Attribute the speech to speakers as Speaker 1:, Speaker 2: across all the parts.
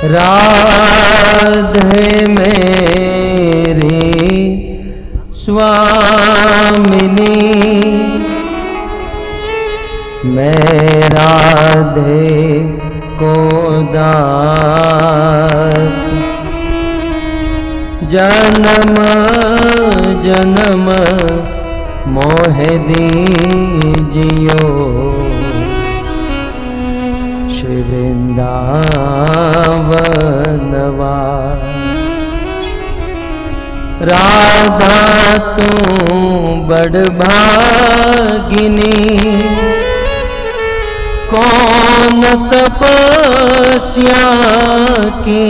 Speaker 1: राधे मेरी स्वामिनी, मैं राधे को दास, जन्म जन्म मोह दीजियो, श्री वृंदावनवास। राधा तू बड़ भागिनी, कौन तपस्या की,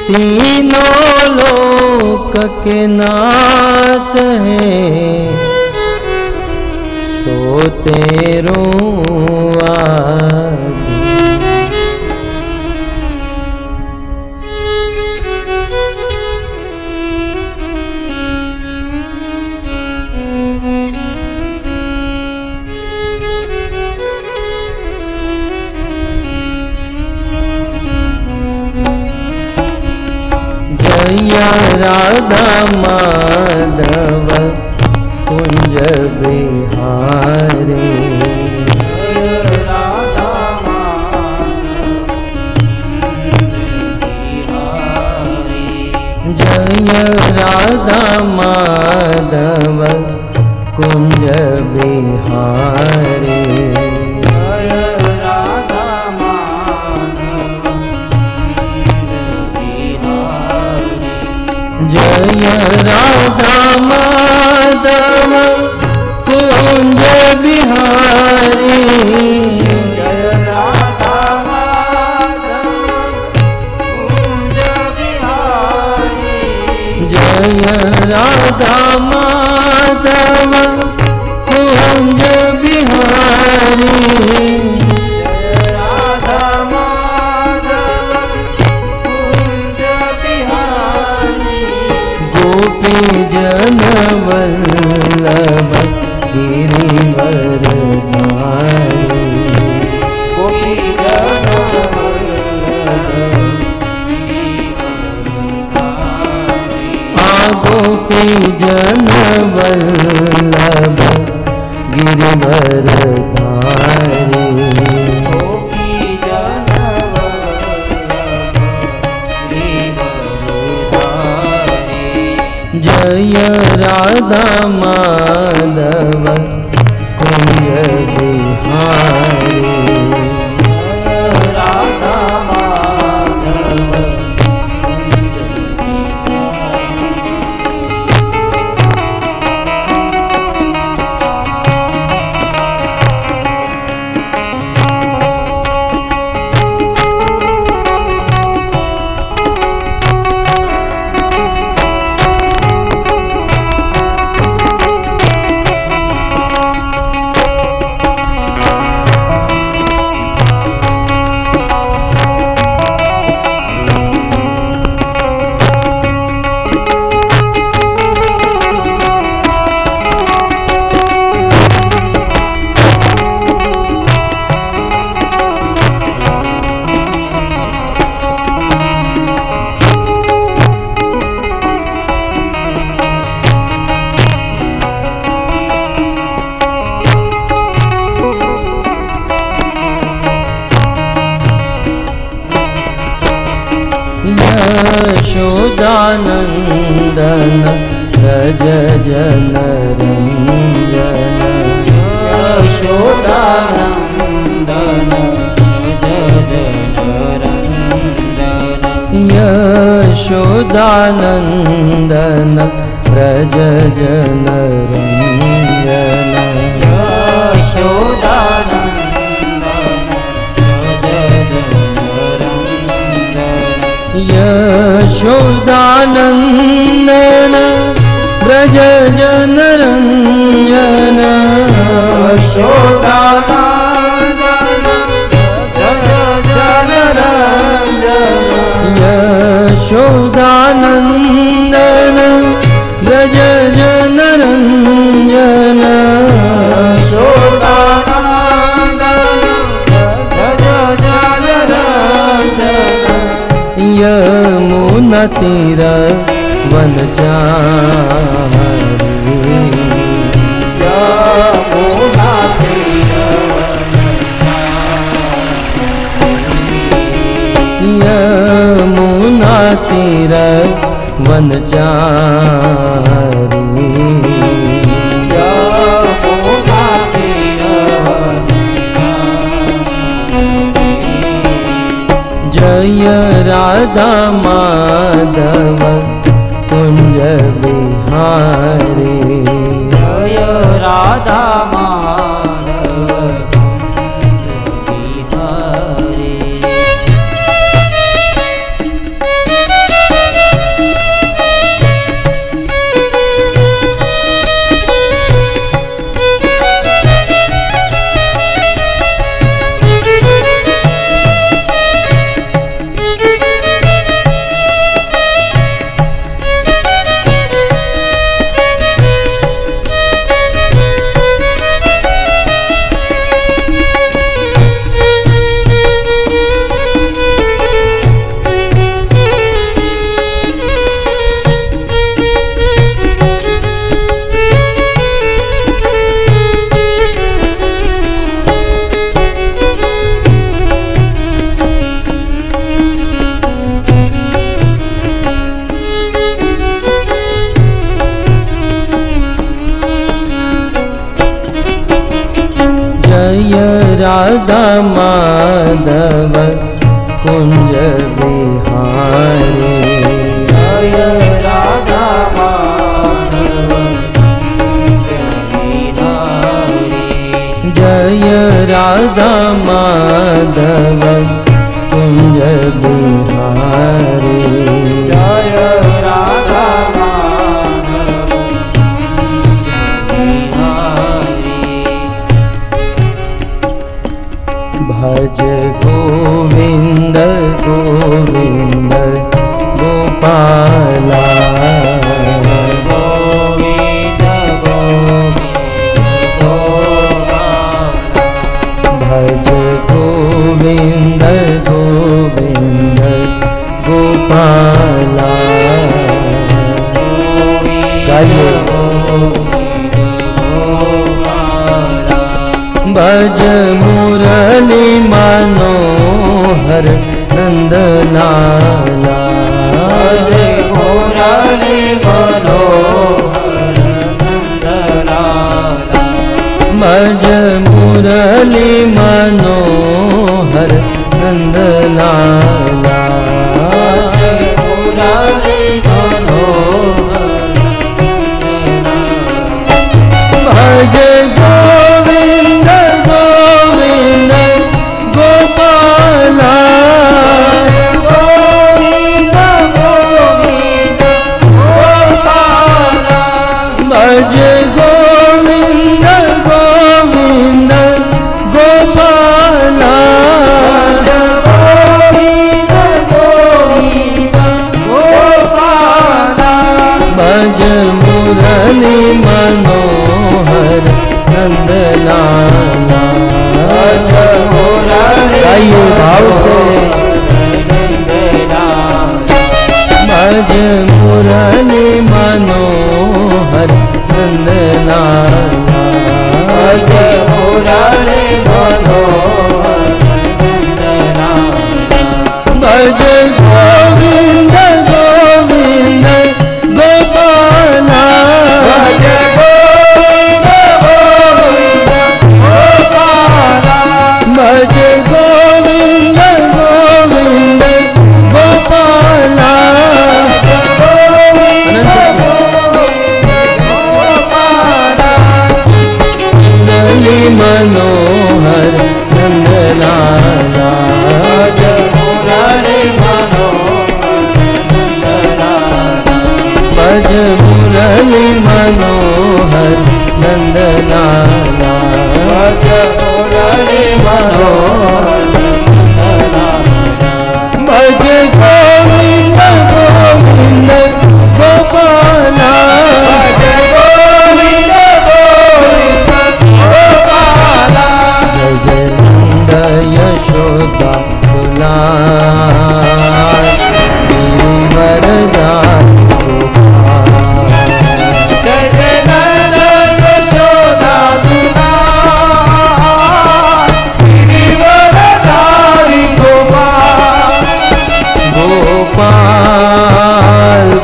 Speaker 1: तीनों लोक के नाथ है, सो तेरो आदि। जय राधा माधव कुंज बिहारी,
Speaker 2: राधा
Speaker 1: जय राधा माधव कुंज बिहारी, जय राधा माधव कुंज बिहारी,
Speaker 2: जय राधा माधव कुंज बिहारी,
Speaker 1: जय राधा माधव कुंज बिहारी,
Speaker 2: जय राधा माधव कुंज बिहारी,
Speaker 1: गोपी जन वल्लभ गिरिवरधारी,
Speaker 2: गोपी जन
Speaker 1: गोपी जन वल्लभ गिरिवरधारी,
Speaker 2: गोपी जन गिरिवरधारी,
Speaker 1: जय राधा माधव कुंज बिहारी,
Speaker 2: राधा माधव
Speaker 1: यशोदानंदन व्रज जन रंजन,
Speaker 2: यशोदानंदन व्रज जन रंजन,
Speaker 1: यशोदानंदन व्रज जन रंजन,
Speaker 2: यशोदानंदन व्रज जन रंजन,
Speaker 1: यशोदानंदन व्रज जन रंजन,
Speaker 2: यशोदानंदन व्रज जन रंजन,
Speaker 1: यशोदानंदन व्रज जन रंजन,
Speaker 2: तीर वनचारी
Speaker 1: यमुना तीर
Speaker 2: यमुना तीर वनचारी
Speaker 1: यमुना तीर
Speaker 2: जय राधा माधव कुंज बिहारी
Speaker 1: जय राधा माधव बिहारी
Speaker 2: राधा माधव कुंज बिहारी
Speaker 1: जय राधा माधव बिहारी
Speaker 2: जय राधा माधव कुंज बिहारी
Speaker 1: जय राधा माधव बिहारी
Speaker 2: भज गोविंद गोविंद गोपाला
Speaker 1: गोविंद गोविंद गोपाला
Speaker 2: भज गोविंद गोविंद गोपाला गाइए भज मुरली मनोहर नंदलाला
Speaker 1: मुरली मनोहर नंदलाला
Speaker 2: भज मुरली मनोहर नंदलाला
Speaker 1: मुरली मनोहर
Speaker 2: भज गोविंद गोविंद गोपाला
Speaker 1: गोविंद गोविंद गोपाला
Speaker 2: भज गोविंद गोविंद गोपाला
Speaker 1: गोविंद गोविंद गोपाला
Speaker 2: भज मुरली मनोहर नंदलाला गाइए भाव से भज मुरली मनोहर नंदलाला
Speaker 1: मुरली मनोहर
Speaker 2: भज गोविंद गोविंद गोपाला
Speaker 1: भज गोविंद गोविंद गोपाला
Speaker 2: भज गोविंद गोविंद गोपाला
Speaker 1: गोविंद गोविंद गोपाला
Speaker 2: मुरली मनोहर नंदलाला
Speaker 1: मुरली मनोहर
Speaker 2: भज मुरली मनोहर नंदलाला
Speaker 1: भज मुरली मनोहर
Speaker 2: भज गोविंद गोविंद गोपाला
Speaker 1: भज गोविंद गोविंद गोपाला
Speaker 2: जय जय नंद यशोदा दुलार गिरिवर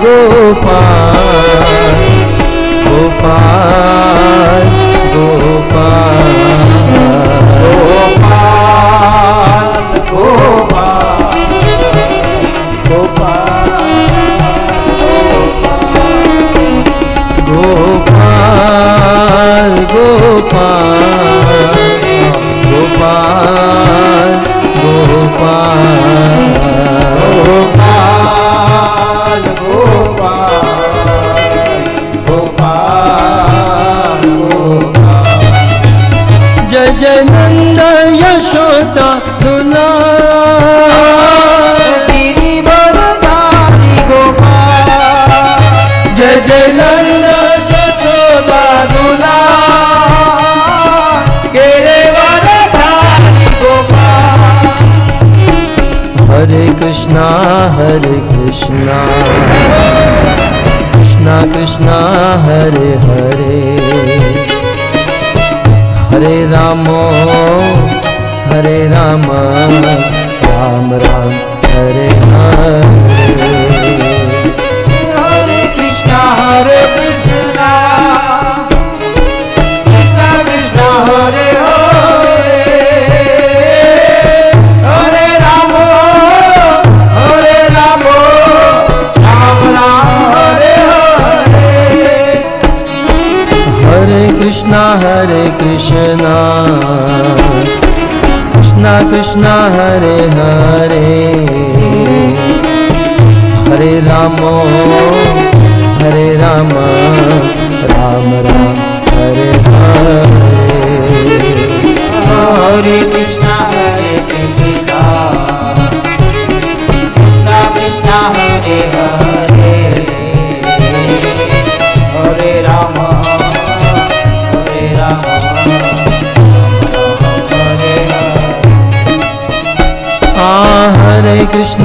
Speaker 2: गोपाल गोपाल गोपाल
Speaker 1: गोपाल गोपाल
Speaker 2: गोपाल गोपाल गोपाल जय जय नंद यशोदा दुलार
Speaker 1: तेरी बरदारी गोपाल
Speaker 2: जय जय नंद
Speaker 1: यशोदा दुलार तेरे बरदारी गोपाल
Speaker 2: हरे कृष्णा कृष्णा कृष्णा हरे हरे हरे राम राम राम हरे हरे
Speaker 1: हरे कृष्णा कृष्णा कृष्णा हरे हरे हरे राम राम राम हरे हरे
Speaker 2: हरे कृष्णा कृष्णा कृष्णा हरे हरे हरे राम राम राम हरे हरे
Speaker 1: हरे कृष्णा कृष्णा कृष्णा हरे हरे हरे राम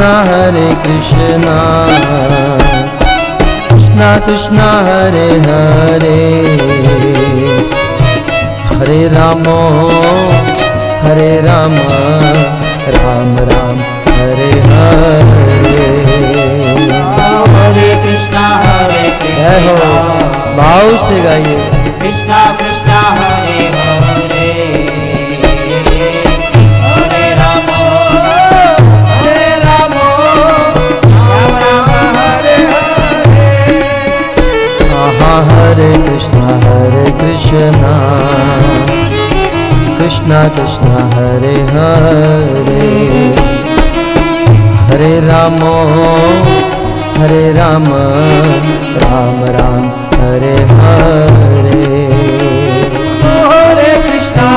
Speaker 2: हरे कृष्णा कृष्णा हरे हरे हरे राम राम हरे हरे
Speaker 1: हरे कृष्णा
Speaker 2: भाव से गाइए
Speaker 1: कृष्णा कृष्णा हरे हरे हरे राम राम हरे हरे
Speaker 2: हरे कृष्णा कृष्णा हरे हरे हरे राम राम हरे हरे
Speaker 1: हरे कृष्णा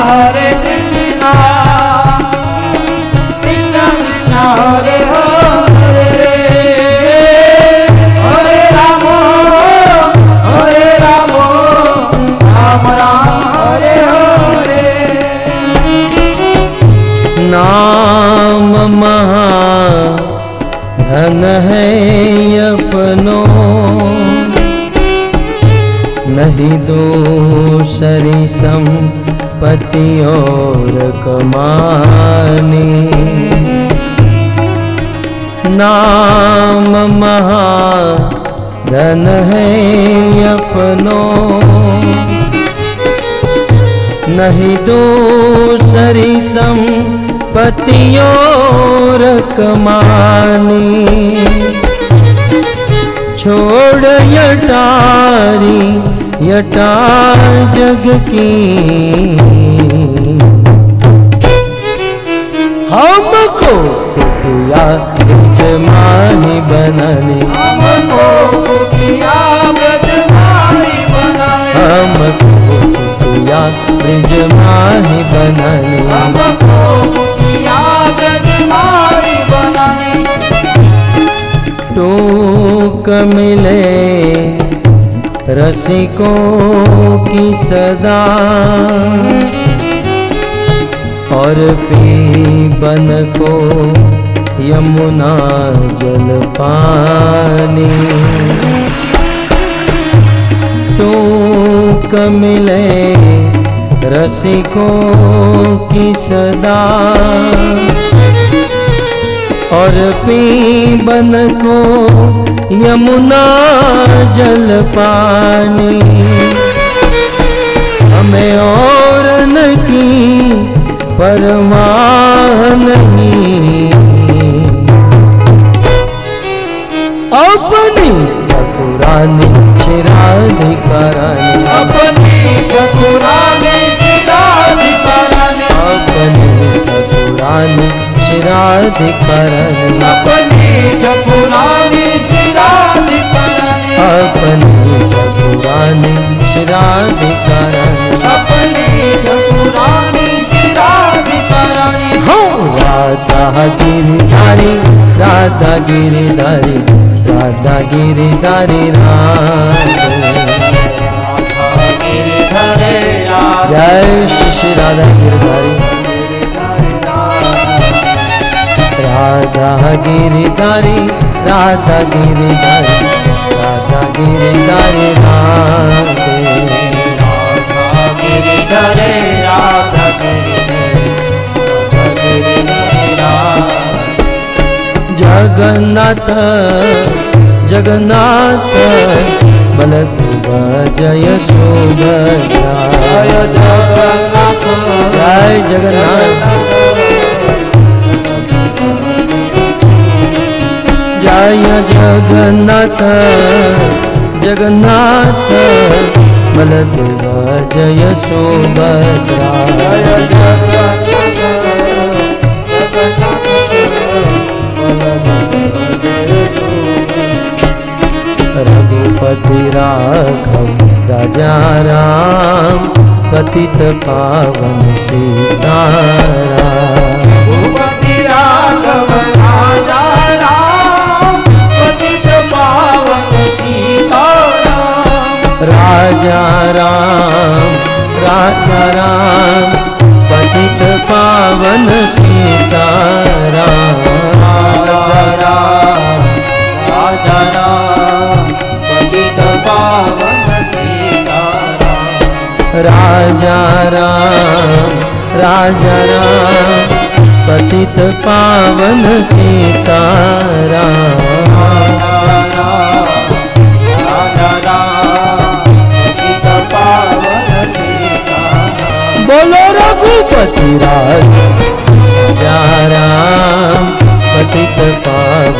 Speaker 1: कृष्णा कृष्णा हरे हरे हरे राम राम हरे हरे
Speaker 2: नाम महाधन है अपनो नहीं दूसरी संपत्ति और कमानी नाम महाधन है अपनो नहीं दूसरी संपत्ति और कमानी छोड़ यटा जग की हमको कुटिया ब्रजमाही बनाने
Speaker 1: हमको कुटिया ब्रजमाही बनाने
Speaker 2: हमको कुटिया ब्रजमाही बनाने
Speaker 1: हमको कुटिया ब्रजमाही बनाने
Speaker 2: टूक मिले रसिकों की सदा और पीबन को यमुना जल पानी टूक मिले रसिकों की सदा और पीबन को यमुना जल पानी। हमें और न की परवाह नहीं, अपनी ठाकुरानी शिराधिकारानी,
Speaker 1: अपनी ठाकुरानी शिराधिकारानी,
Speaker 2: अपनी ठाकुरानी शिराधिकारानी,
Speaker 1: अपनी ठाकुरानी शिराधिकारानी,
Speaker 2: अपनी ठाकुरानी शिराधिकारानी,
Speaker 1: अपनी ठाकुरानी शिराधिकारानी।
Speaker 2: हो राधा गिरिधारी, राधा गिरिधारी, राधा गिरिधारी राधे। जय श्री राधा गिरिधारी, राधा गिरिधारी, राधा गिरिधारी, राधा गिरिधारी राधे।
Speaker 1: गिरिधरे राधा
Speaker 2: जगन्नाथ जगन्नाथ बलदेव जय सुभद्रा,
Speaker 1: जय जगन्नाथ,
Speaker 2: जय जगन्नाथ, जय जगन्नाथ जगन्नाथ बलदेव जय सुभद्रा,
Speaker 1: जय जगन्नाथ,
Speaker 2: रघुपति राघव राजा राम, पतित पावन सीताराम।
Speaker 1: रघुपति राघव राजा राम, पतित पावन सीताराम।
Speaker 2: राजा राम पतित पावन सीताराम।
Speaker 1: राजा राम, पतित पावन सीताराम।
Speaker 2: राजा राम पतित पावन सीताराम। बोलो रघुपति राजा राम, पतित पावन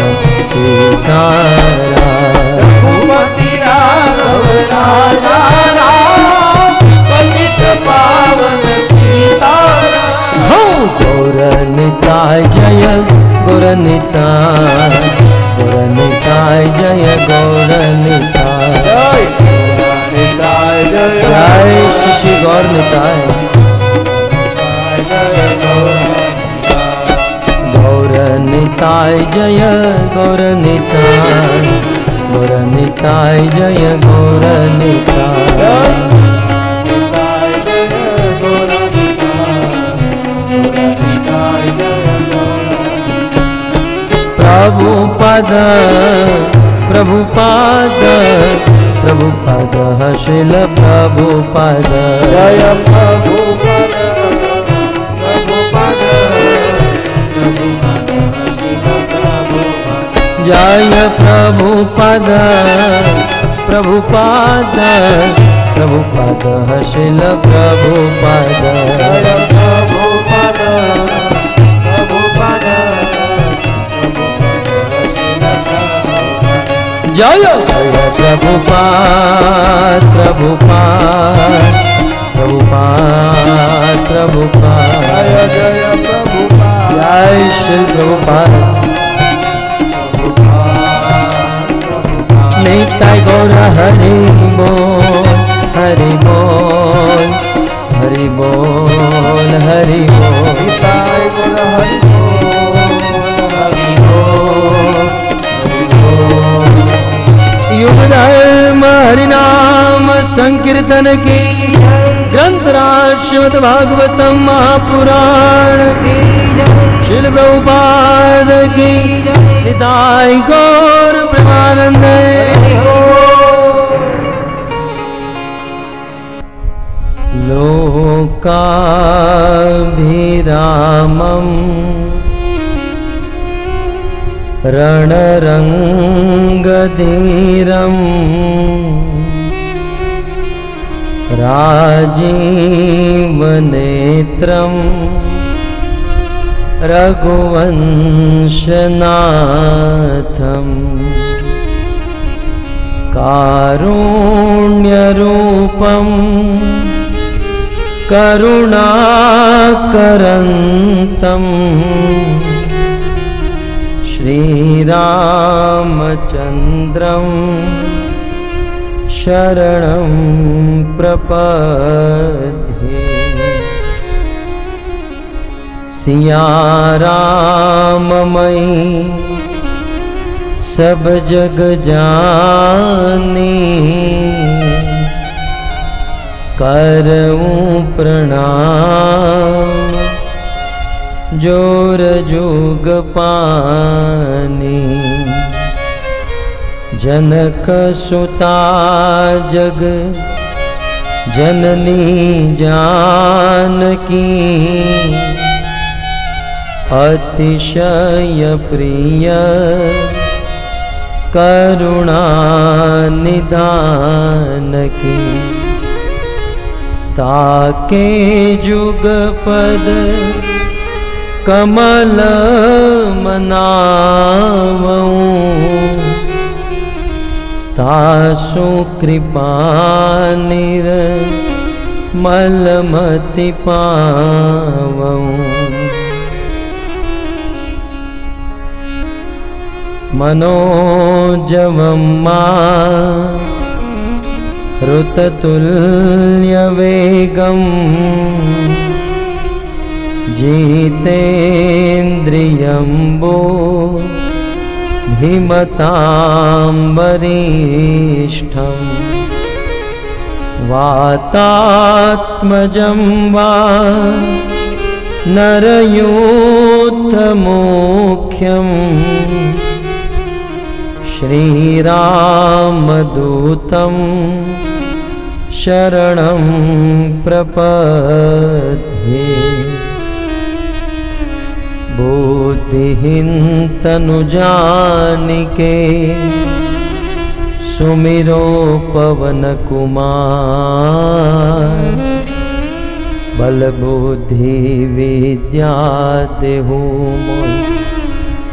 Speaker 2: सीताराम।
Speaker 1: रघुपति राघव राजा राम, पतित पावन सीताराम।
Speaker 2: हो गौरनिताय जय गौरनिताय, गौरनिताय जय गौरनिताय, जय श्री गौरनिताय। गौरनिताय जय गौरनिताय, गौरनिताय जय गौरनिताय। प्रभुपद प्रभुपाद प्रभुपद शिल प्रभुपद,
Speaker 1: जय प्रभुपद प्रभुपद
Speaker 2: जय प्रभुपद प्रभुपाद प्रभुपद शिल प्रभुपद,
Speaker 1: जय प्रभुपद प्रभुपद
Speaker 2: जय जय प्रभुपाद प्रभुपाद प्रभुपाद प्रभुपाद,
Speaker 1: जय जय प्रभुपाद
Speaker 2: जय श्री प्रभुपाद। निताय गौर हरि बोल, हरि बोल, हरि बोल, हरि बोल।
Speaker 1: निताय गौर हरि बोल, हरि बोल, हरि बोल।
Speaker 2: युग धर्म हरिनाम संकीर्तन की ग्रंथराज श्रीमद् भागवतम महापुराण की, श्रील प्रभुपाद की, निताय गौर प्रेमानंद। लोकाभिरामम् रणरङ्गधीरं राजीवनेत्रं रघुवंशनाथं कारुण्यरूपं करुणाकरन्तं श्रीरामचन्द्रं शरणं प्रपद्ये। सिया राममयी सब जग जानी, करऊं प्रणाम जोर जुग पानी। जनक सुता जग जननी जानकी, अतिशय प्रिय करुणा निधान की। ताके जुगपद कमल मनावऊं, तासु कृपा निर्मलमति पावऊं। मनोजवं मारुततुल्यवेगं, जितेन्द्रियं बुद्धिमतां वरिष्ठं। वातात्मजं वा नरयूथमुख्यं, श्रीरामदूतं शरणं प्रपद्ये। बुद्धिहीन तनु जानिके, सुमिरो पवन कुमार। बल बुद्धि विद्या देहु मोहि,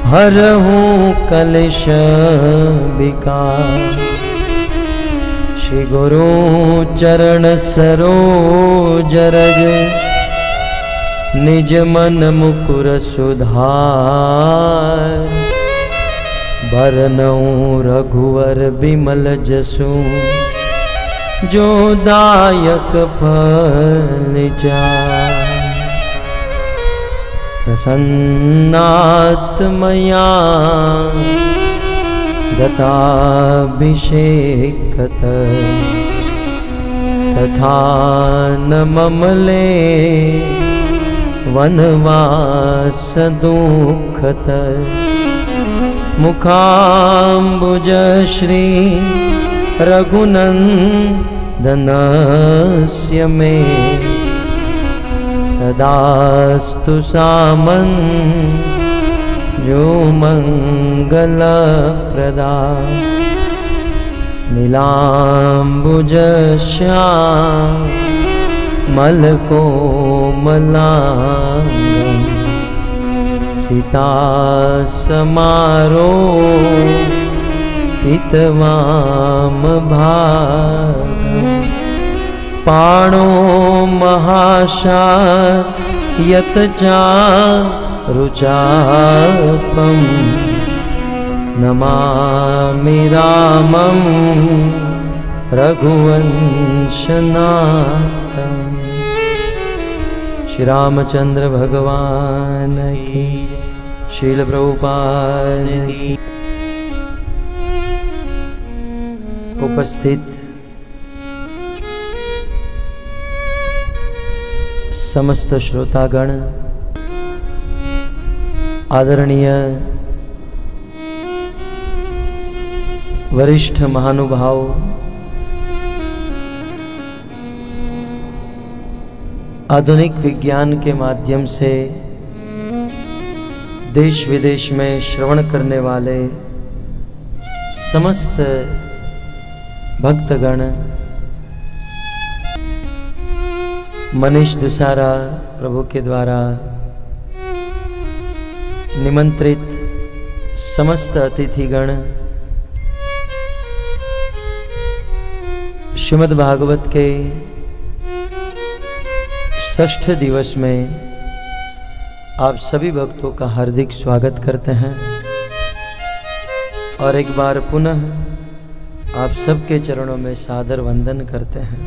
Speaker 2: हरहूं कलेश विकार। श्री गुरु चरण सरोज रज, निज मन मुकुर सुधार। बरनऊं रघुवर बिमल जसु, जो दायक फल जाय। प्रसन्नात्मया गताभिषेकत, तथा न ममले वनवास दुःखत। मुखाम्बुज श्री रघुनन्दनस्य मे, सदास्तु सामञ्जो मङ्गलप्रदा। नीलाम्बुजश्यामलकोमलाङ्गं, सीतासमारोपितवामभागम्। पाणो महाशायतचारुचापं, नमामि रामं रघुवंशनाथं। श्री रामचंद्र भगवान की, श्रील प्रभुपाद की। उपस्थित समस्त श्रोतागण, आदरणीय वरिष्ठ महानुभाव, आधुनिक विज्ञान के माध्यम से देश विदेश में श्रवण करने वाले समस्त भक्तगण, मनीष दुसारा प्रभु के द्वारा निमंत्रित समस्त अतिथिगण, श्रीमद् भागवत के 6ठ दिवस में आप सभी भक्तों का हार्दिक स्वागत करते हैं और एक बार पुनः आप सबके चरणों में सादर वंदन करते हैं।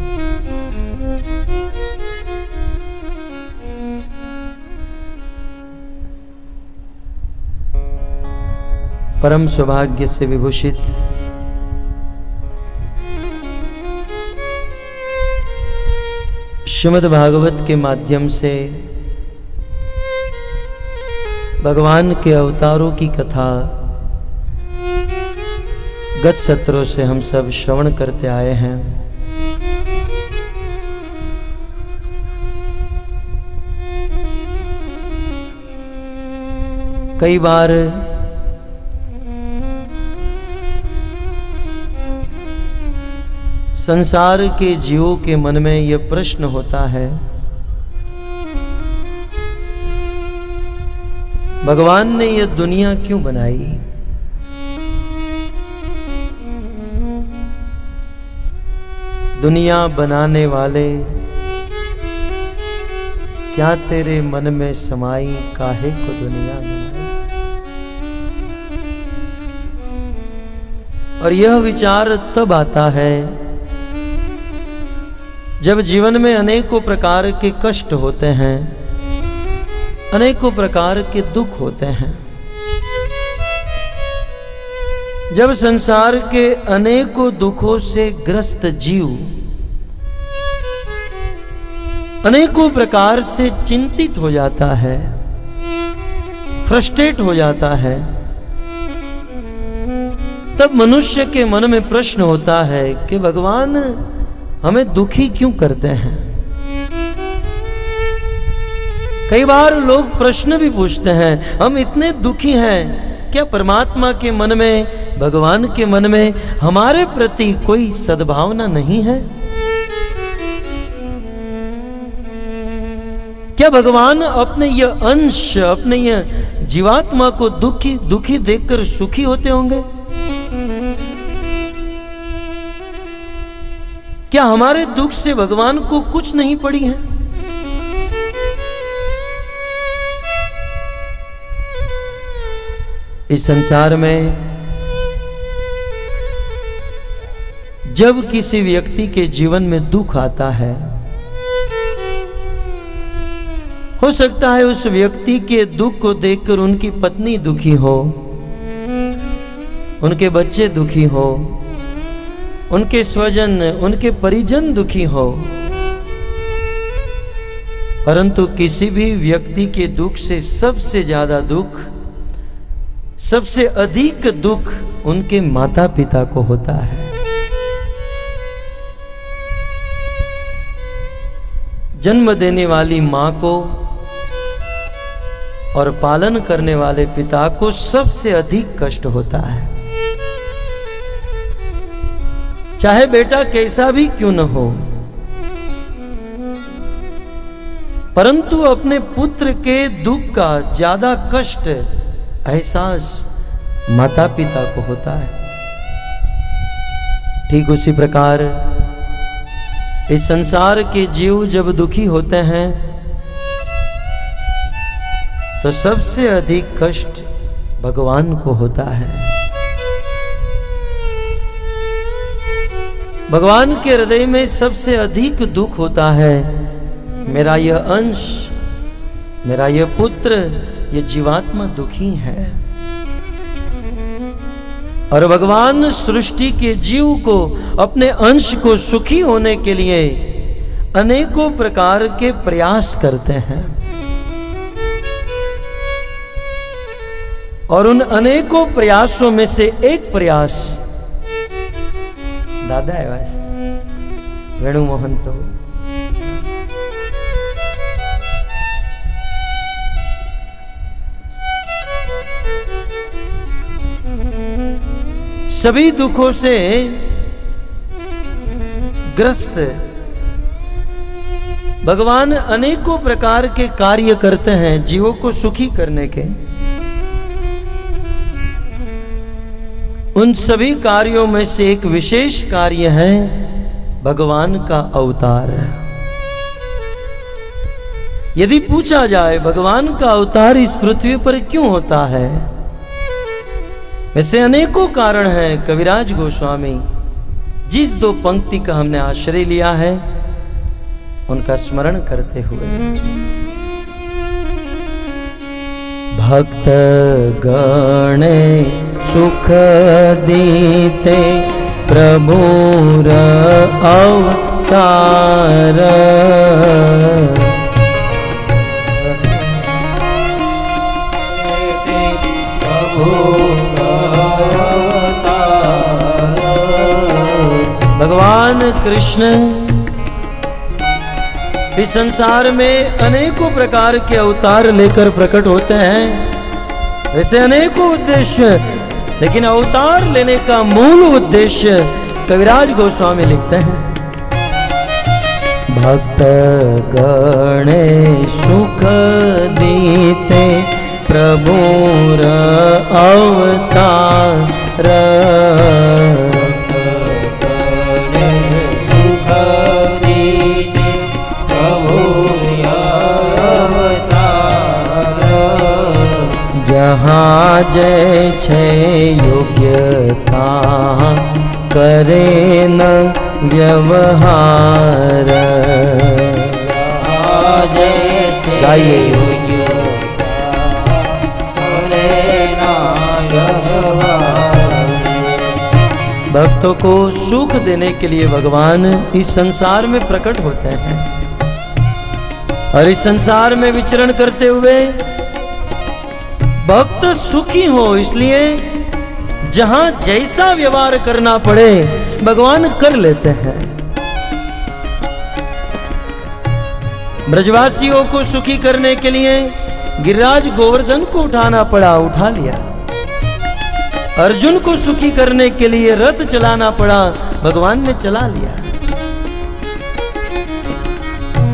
Speaker 2: परम सौभाग्य से विभूषित श्रीमद् भागवत के माध्यम से भगवान के अवतारों की कथा गत सत्रों से हम सब श्रवण करते आए हैं। कई बार संसार के जीवों के मन में यह प्रश्न होता है, भगवान ने यह दुनिया क्यों बनाई? दुनिया बनाने वाले, क्या तेरे मन में समाई, काहे को दुनिया बनाई? और यह विचार तब आता है जब जीवन में अनेकों प्रकार के कष्ट होते हैं, अनेकों प्रकार के दुख होते हैं। जब संसार के अनेकों दुखों से ग्रस्त जीव अनेकों प्रकार से चिंतित हो जाता है, फ्रस्ट्रेट हो जाता है, तब मनुष्य के मन में प्रश्न होता है कि भगवान हमें दुखी क्यों करते हैं? कई बार लोग प्रश्न भी पूछते हैं, हम इतने दुखी हैं, क्या परमात्मा के मन में, भगवान के मन में हमारे प्रति कोई सद्भावना नहीं है? क्या भगवान अपने यह अंश, अपने यह जीवात्मा को दुखी देखकर सुखी होते होंगे? क्या हमारे दुख से भगवान को कुछ नहीं पड़ी है? इस संसार में जब किसी व्यक्ति के जीवन में दुख आता है, हो सकता है उस व्यक्ति के दुख को देखकर उनकी पत्नी दुखी हो, उनके बच्चे दुखी हो, उनके स्वजन, उनके परिजन दुखी हो, परंतु किसी भी व्यक्ति के दुख से सबसे ज्यादा दुख, सबसे अधिक दुख उनके माता पिता को होता है। जन्म देने वाली मां को और पालन करने वाले पिता को सबसे अधिक कष्ट होता है, चाहे बेटा कैसा भी क्यों न हो, परंतु अपने पुत्र के दुख का ज्यादा कष्ट, एहसास माता पिता को होता है। ठीक उसी प्रकार इस संसार के जीव जब दुखी होते हैं तो सबसे अधिक कष्ट भगवान को होता है। भगवान के हृदय में सबसे अधिक दुख होता है, मेरा यह अंश, मेरा यह पुत्र, यह जीवात्मा दुखी है। और भगवान सृष्टि के जीव को, अपने अंश को सुखी होने के लिए अनेकों प्रकार के प्रयास करते हैं, और उन अनेकों प्रयासों में से एक प्रयास, दादा है वेणु मोहन प्रभु, सभी दुखों से ग्रस्त भगवान अनेकों प्रकार के कार्य करते हैं जीवों को सुखी करने के। उन सभी कार्यों में से एक विशेष कार्य है भगवान का अवतार। यदि पूछा जाए भगवान का अवतार इस पृथ्वी पर क्यों होता है, वैसे अनेकों कारण हैं। कविराज गोस्वामी जिस दो पंक्ति का हमने आश्रय लिया है उनका स्मरण करते हुए, भक्त गणे सुख दीते प्रभुर अवतार, भगवान कृष्ण इस संसार में अनेकों प्रकार के अवतार लेकर प्रकट होते हैं। वैसे अनेकों उद्देश्य, लेकिन अवतार लेने का मूल उद्देश्य कविराज गोस्वामी लिखते हैं, भक्त गणे सुख दीते प्रभुर अवतार, जहाँ जय छे योग्यता करे न व्यवहार, गाइए भक्तों को सुख देने के लिए भगवान इस संसार में प्रकट होते हैं और इस संसार में विचरण करते हुए भक्त सुखी हो, इसलिए जहां जैसा व्यवहार करना पड़े भगवान कर लेते हैं। ब्रजवासियों को सुखी करने के लिए गिरिराज गोवर्धन को उठाना पड़ा, उठा लिया। अर्जुन को सुखी करने के लिए रथ चलाना पड़ा, भगवान ने चला लिया।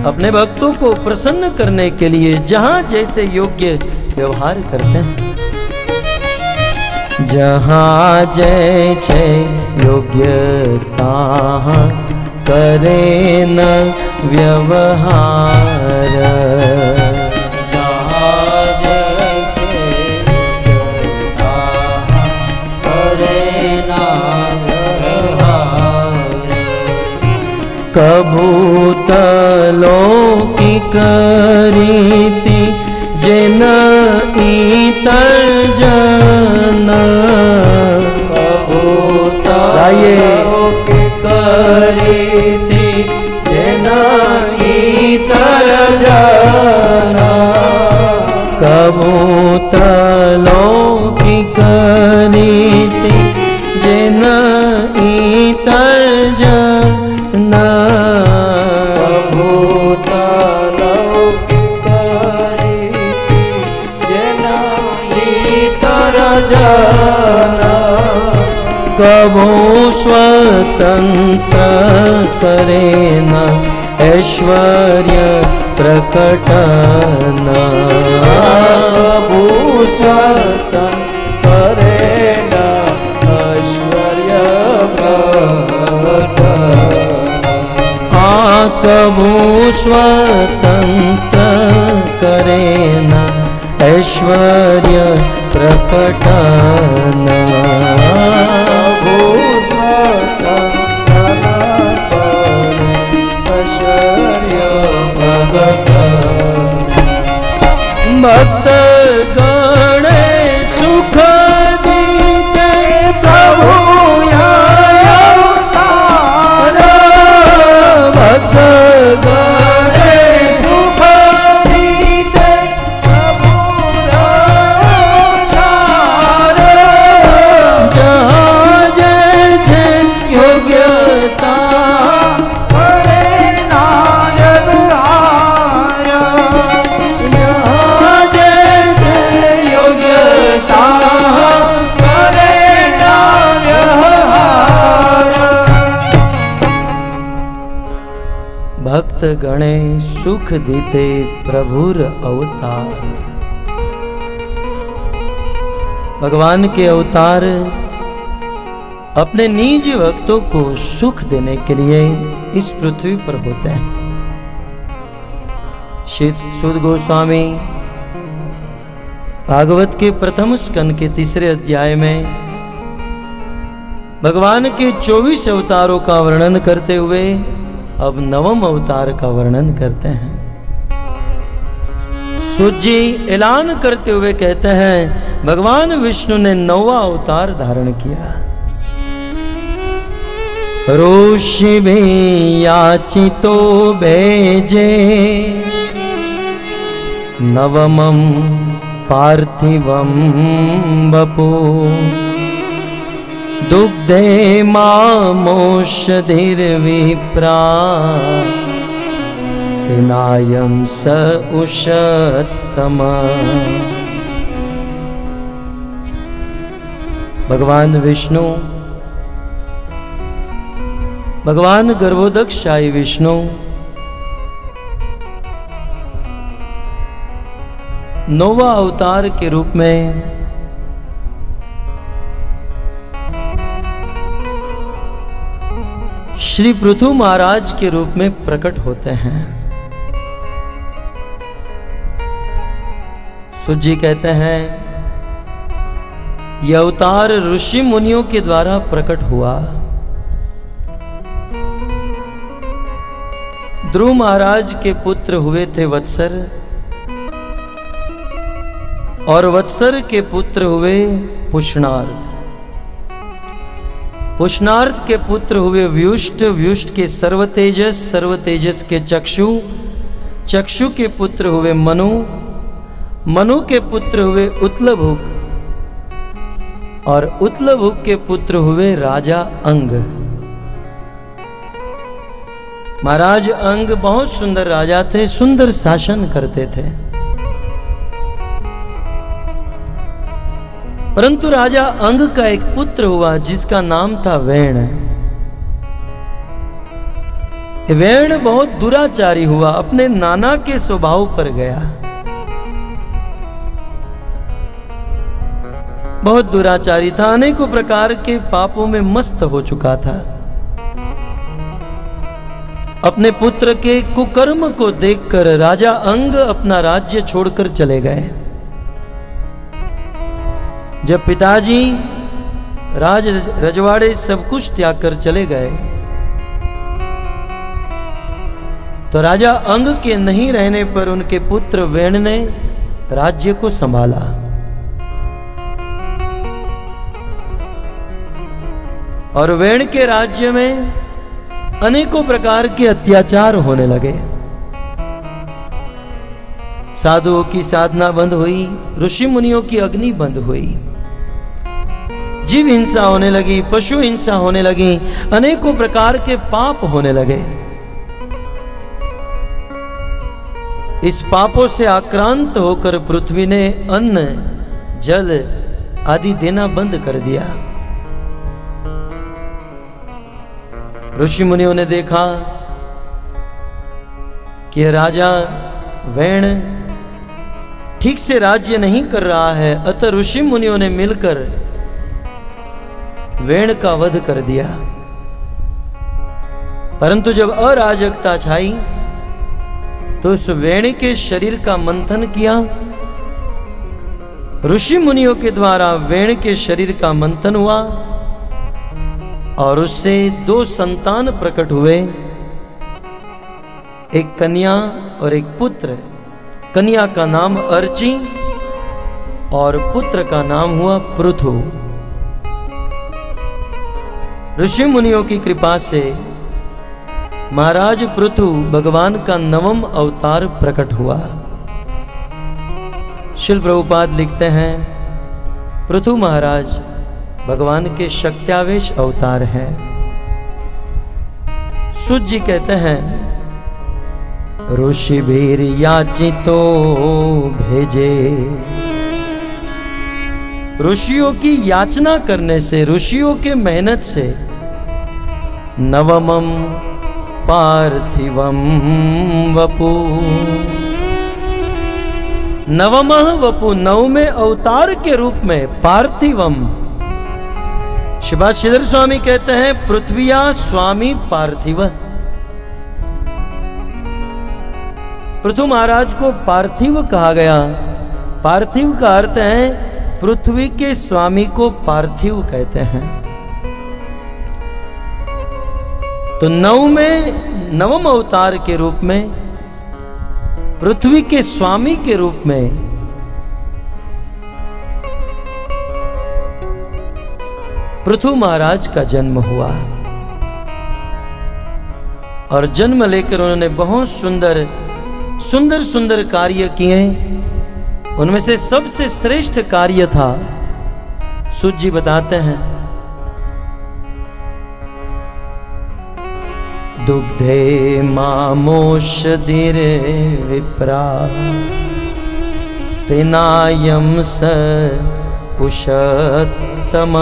Speaker 2: अपने भक्तों को प्रसन्न करने के लिए जहां जैसे योग्य व्यवहार करते हैं, जहाँ जय छे योग्यता करे न व्यवहार,
Speaker 1: जहाँ जैसे योग्यता करे न व्यवहार,
Speaker 2: कभूत लौकिक रीति जिन इतर जन,
Speaker 1: कभूत
Speaker 2: लौकिक रीति जिन इतर जन, कभूत लौकिक रीति जिन इतर जन,
Speaker 1: कभूत
Speaker 2: कभू स्वतंत्र करे न ऐश्वर्य प्रकटन,
Speaker 1: कभू स्वतंत्र करे न ऐश्वर्य प्रकटन,
Speaker 2: कभू स्वतंत्र करे न ऐश्वर्य प्रकटन, भक्त गणे सुख दीते प्रभु अवतार, भक्त गणे सुख दीते प्रभु अवतार, जहाँ जय छे योग्यता करे ना व्यवहार, जहाँ जय भक्त गणे सुख दीते प्रभुर अवतार। भगवान के अवतार अपने निज भक्तों को सुख देने के लिए इस पृथ्वी पर होते हैं। श्री सुद गोस्वामी भागवत के प्रथम स्कंद के 3 अध्याय में भगवान के 24 अवतारों का वर्णन करते हुए अब 9वें अवतार का वर्णन करते हैं। सुद जी ऐलान करते हुए कहते हैं भगवान विष्णु ने 9वां अवतार धारण किया। ऋषि भी याचितो भेजे नवमं पार्थिवं वपु दुग्धे मामोषधिर्विप्रा तेनायं स उषत्तम। भगवान विष्णु, भगवान गर्भोदकशाही विष्णु 9वां अवतार के रूप में श्री पृथु महाराज के रूप में प्रकट होते हैं। सुद जी कहते हैं यह अवतार ऋषि मुनियों के द्वारा प्रकट हुआ। ध्रुव महाराज के पुत्र हुए थे वत्सर, और वत्सर के पुत्र हुए पुष्णार्थ। पुष्णार्थ के पुत्र हुए व्युष्ट, व्युष्ट के सर्वतेजस, सर्वतेजस के चक्षु, चक्षु के पुत्र हुए मनु, मनु के पुत्र हुए उत्लभुक, और उत्लभुक के पुत्र हुए राजा अंग। महाराज अंग बहुत सुंदर राजा थे, सुंदर शासन करते थे। परंतु राजा अंग का एक पुत्र हुआ जिसका नाम था वेण। वेण बहुत दुराचारी हुआ, अपने नाना के स्वभाव पर गया। बहुत दुराचारी था, अनेकों प्रकार के पापों में मस्त हो चुका था। अपने पुत्र के कुकर्म को देखकर राजा अंग अपना राज्य छोड़कर चले गए। जब पिताजी राज रजवाड़े सब कुछ त्याग कर चले गए तो राजा अंग के नहीं रहने पर उनके पुत्र वेण ने राज्य को संभाला। और वेण के राज्य में अनेकों प्रकार के अत्याचार होने लगे। साधुओं की साधना बंद हुई, ऋषि मुनियों की अग्नि बंद हुई, जीव हिंसा होने लगी, पशु हिंसा होने लगी, अनेकों प्रकार के पाप होने लगे। इस पापों से आक्रांत होकर पृथ्वी ने अन्न, जल आदि देना बंद कर दिया। ऋषि मुनियों ने देखा कि राजा वेण ठीक से राज्य नहीं कर रहा है, अतः ऋषि मुनियों ने मिलकर वेण का वध कर दिया। परंतु जब अराजकता छाई तो उस वेण के शरीर का मंथन किया। ऋषि मुनियों के द्वारा वेण के शरीर का मंथन हुआ और उससे 2 संतान प्रकट हुए, एक कन्या और एक पुत्र। कन्या का नाम अर्ची और पुत्र का नाम हुआ पृथु। ऋषि मुनियों की कृपा से महाराज पृथु भगवान का 9वां अवतार प्रकट हुआ। श्रील प्रभुपाद लिखते हैं पृथु महाराज भगवान के शक्त्यावेश अवतार हैं। सुद जी कहते हैं ऋषि भीर याचितो भेजे। ऋषियों की याचना करने से, ऋषियों के मेहनत से 9वें पार्थिवम वपु। नवमः वपु, नवमें अवतार के रूप में पार्थिवम। शिवाश्रीधर स्वामी कहते हैं पृथ्विया स्वामी पार्थिव। पृथु महाराज को पार्थिव कहा गया। पार्थिव का अर्थ है पृथ्वी के स्वामी को पार्थिव कहते हैं। तो नवम अवतार के रूप में पृथ्वी के स्वामी के रूप में पृथु महाराज का जन्म हुआ और जन्म लेकर उन्होंने बहुत सुंदर सुंदर सुंदर कार्य किए। उनमें से सबसे श्रेष्ठ कार्य था, सूत जी बताते हैं, दुग्धे मामोषधिरे विप्रा तेनायम स उषत्तम।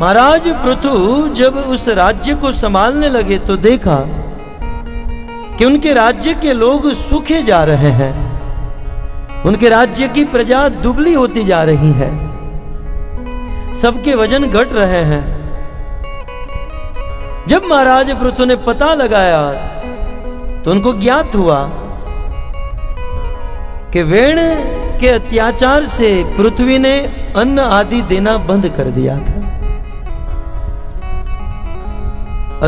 Speaker 2: महाराज पृथु जब उस राज्य को संभालने लगे तो देखा कि उनके राज्य के लोग सूखे जा रहे हैं, उनके राज्य की प्रजा दुबली होती जा रही है, सबके वजन घट रहे हैं। जब महाराज पृथु ने पता लगाया तो उनको ज्ञात हुआ कि वेण के अत्याचार से पृथ्वी ने अन्न आदि देना बंद कर दिया था।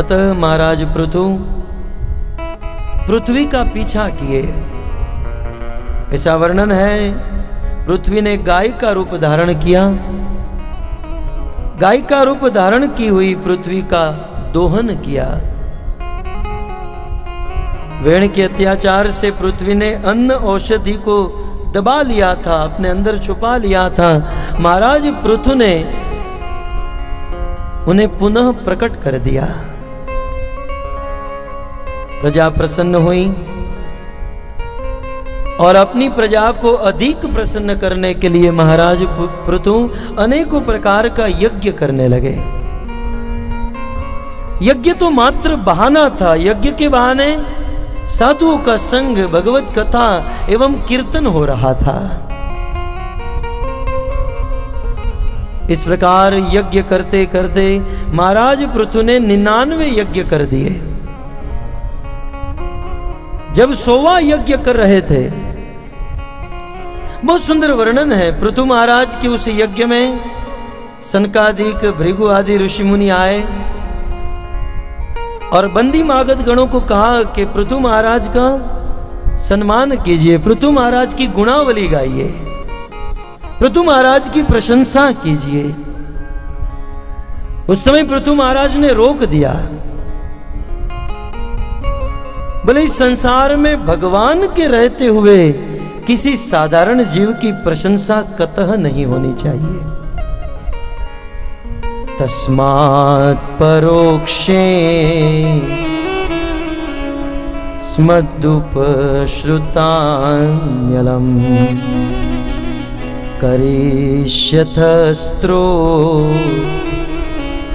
Speaker 2: अतः महाराज पृथ्वी का पीछा किए। ऐसा वर्णन है, पृथ्वी ने गाय का रूप धारण किया। गाय का रूप धारण की हुई पृथ्वी का दोहन किया। वेण के अत्याचार से पृथ्वी ने अन्न औषधि को दबा लिया था, अपने अंदर छुपा लिया था। महाराज पृथु ने उन्हें पुनः प्रकट कर दिया। प्रजा प्रसन्न हुई और अपनी प्रजा को अधिक प्रसन्न करने के लिए महाराज पृथु अनेकों प्रकार का यज्ञ करने लगे। यज्ञ तो मात्र बहाना था, यज्ञ के बहाने साधुओं का संग, भगवत कथा एवं कीर्तन हो रहा था। इस प्रकार यज्ञ करते करते महाराज पृथु ने 99 यज्ञ कर दिए। जब 100वां यज्ञ कर रहे थे, बहुत सुंदर वर्णन है पृथु महाराज के उस यज्ञ में सनकादिक भृगु आदि ऋषि मुनि आए और बंदी मागध गणों को कहा कि पृथु महाराज का सम्मान कीजिए, पृथु महाराज की गुणावली गाइए, पृथु महाराज की प्रशंसा कीजिए। उस समय पृथु महाराज ने रोक दिया, बोले इस संसार में भगवान के रहते हुए किसी साधारण जीव की प्रशंसा कतः नहीं होनी चाहिए। तस्मात् परोक्षे स्मदुपश्रुतान्यलम् करिष्यथस्त्रो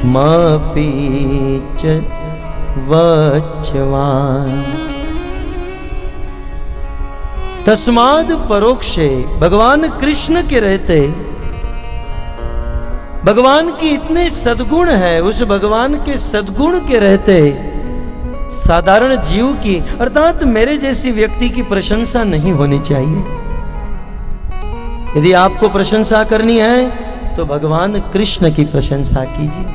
Speaker 2: मपि च वच्यवान्। तस्माद् परोक्षे, भगवान कृष्ण के रहते भगवान के इतने सद्गुण है, उस भगवान के सद्गुण के रहते साधारण जीव की अर्थात मेरे जैसी व्यक्ति की प्रशंसा नहीं होनी चाहिए। यदि आपको प्रशंसा करनी है तो भगवान कृष्ण की प्रशंसा कीजिए।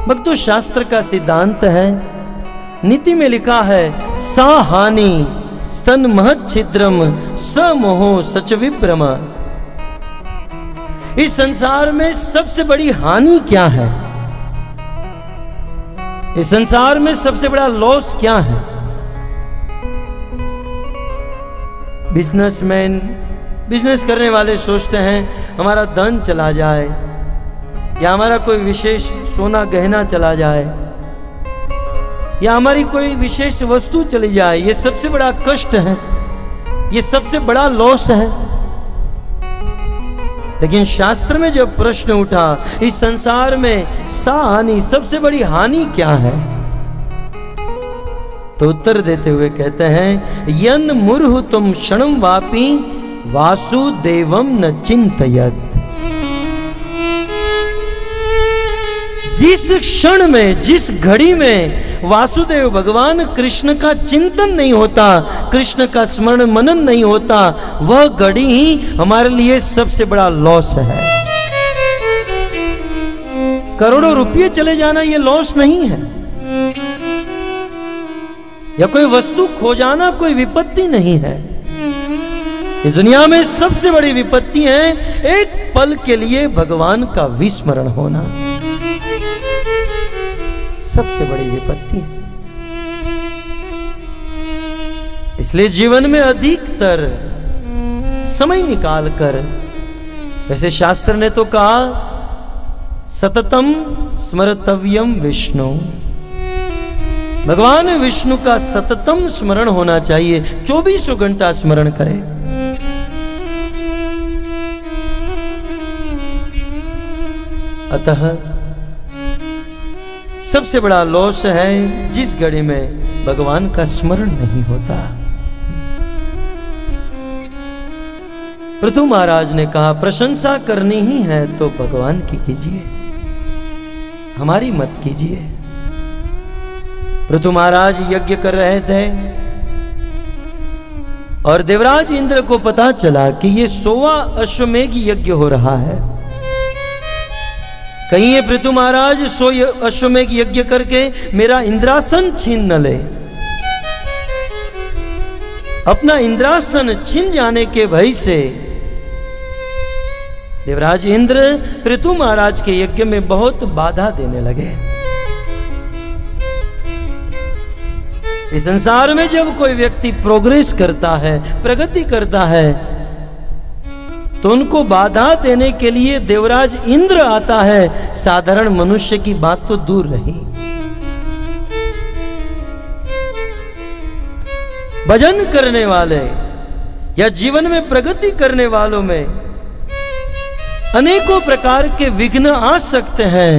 Speaker 2: भक्तों, शास्त्र का सिद्धांत है, नीति में लिखा है सा हानि स्तन महत् छिद्रम स मोहो सच विभ्रम। इस संसार में सबसे बड़ी हानि क्या है? इस संसार में सबसे बड़ा लॉस क्या है? बिजनेसमैन, बिजनेस करने वाले सोचते हैं हमारा धन चला जाए या हमारा कोई विशेष सोना गहना चला जाए या हमारी कोई विशेष वस्तु चली जाए। ये सबसे बड़ा कष्ट है, ये सबसे बड़ा लॉस है। लेकिन शास्त्र में जब प्रश्न उठा इस संसार में सा हानि, सबसे बड़ी हानि क्या है, तो उत्तर देते हुए कहते हैं यन मुरहु तुम क्षणम वापी वासुदेवम न चिंतयत। जिस क्षण में, जिस घड़ी में वासुदेव भगवान कृष्ण का चिंतन नहीं होता, कृष्ण का स्मरण मनन नहीं होता, वह घड़ी ही हमारे लिए सबसे बड़ा लॉस है। करोड़ों रुपये चले जाना यह लॉस नहीं है, या कोई वस्तु खो जाना कोई विपत्ति नहीं है। इस दुनिया में सबसे बड़ी विपत्ति है एक पल के लिए भगवान का विस्मरण होना, सबसे बड़ी विपत्ति है। इसलिए जीवन में अधिकतर समय निकालकर, वैसे शास्त्र ने तो कहा सततम स्मरतव्यम विष्णु, भगवान विष्णु का सततम स्मरण होना चाहिए, 24 घंटा स्मरण करें। अतः सबसे बड़ा लॉस है जिस घड़ी में भगवान का स्मरण नहीं होता। पृथु महाराज ने कहा प्रशंसा करनी ही है तो भगवान की कीजिए, हमारी मत कीजिए। पृथु महाराज यज्ञ कर रहे थे और देवराज इंद्र को पता चला कि ये 100वां अश्वमेघ यज्ञ हो रहा है। कहीं ये पृथु महाराज 100 अश्वमेघ यज्ञ करके मेरा इंद्रासन छीन न ले। अपना इंद्रासन छीन जाने के भय से देवराज इंद्र पृथु महाराज के यज्ञ में बहुत बाधा देने लगे। इस संसार में जब कोई व्यक्ति प्रोग्रेस करता है, प्रगति करता है, तो उनको बाधा देने के लिए देवराज इंद्र आता है। साधारण मनुष्य की बात तो दूर रही, भजन करने वाले या जीवन में प्रगति करने वालों में अनेकों प्रकार के विघ्न आ सकते हैं,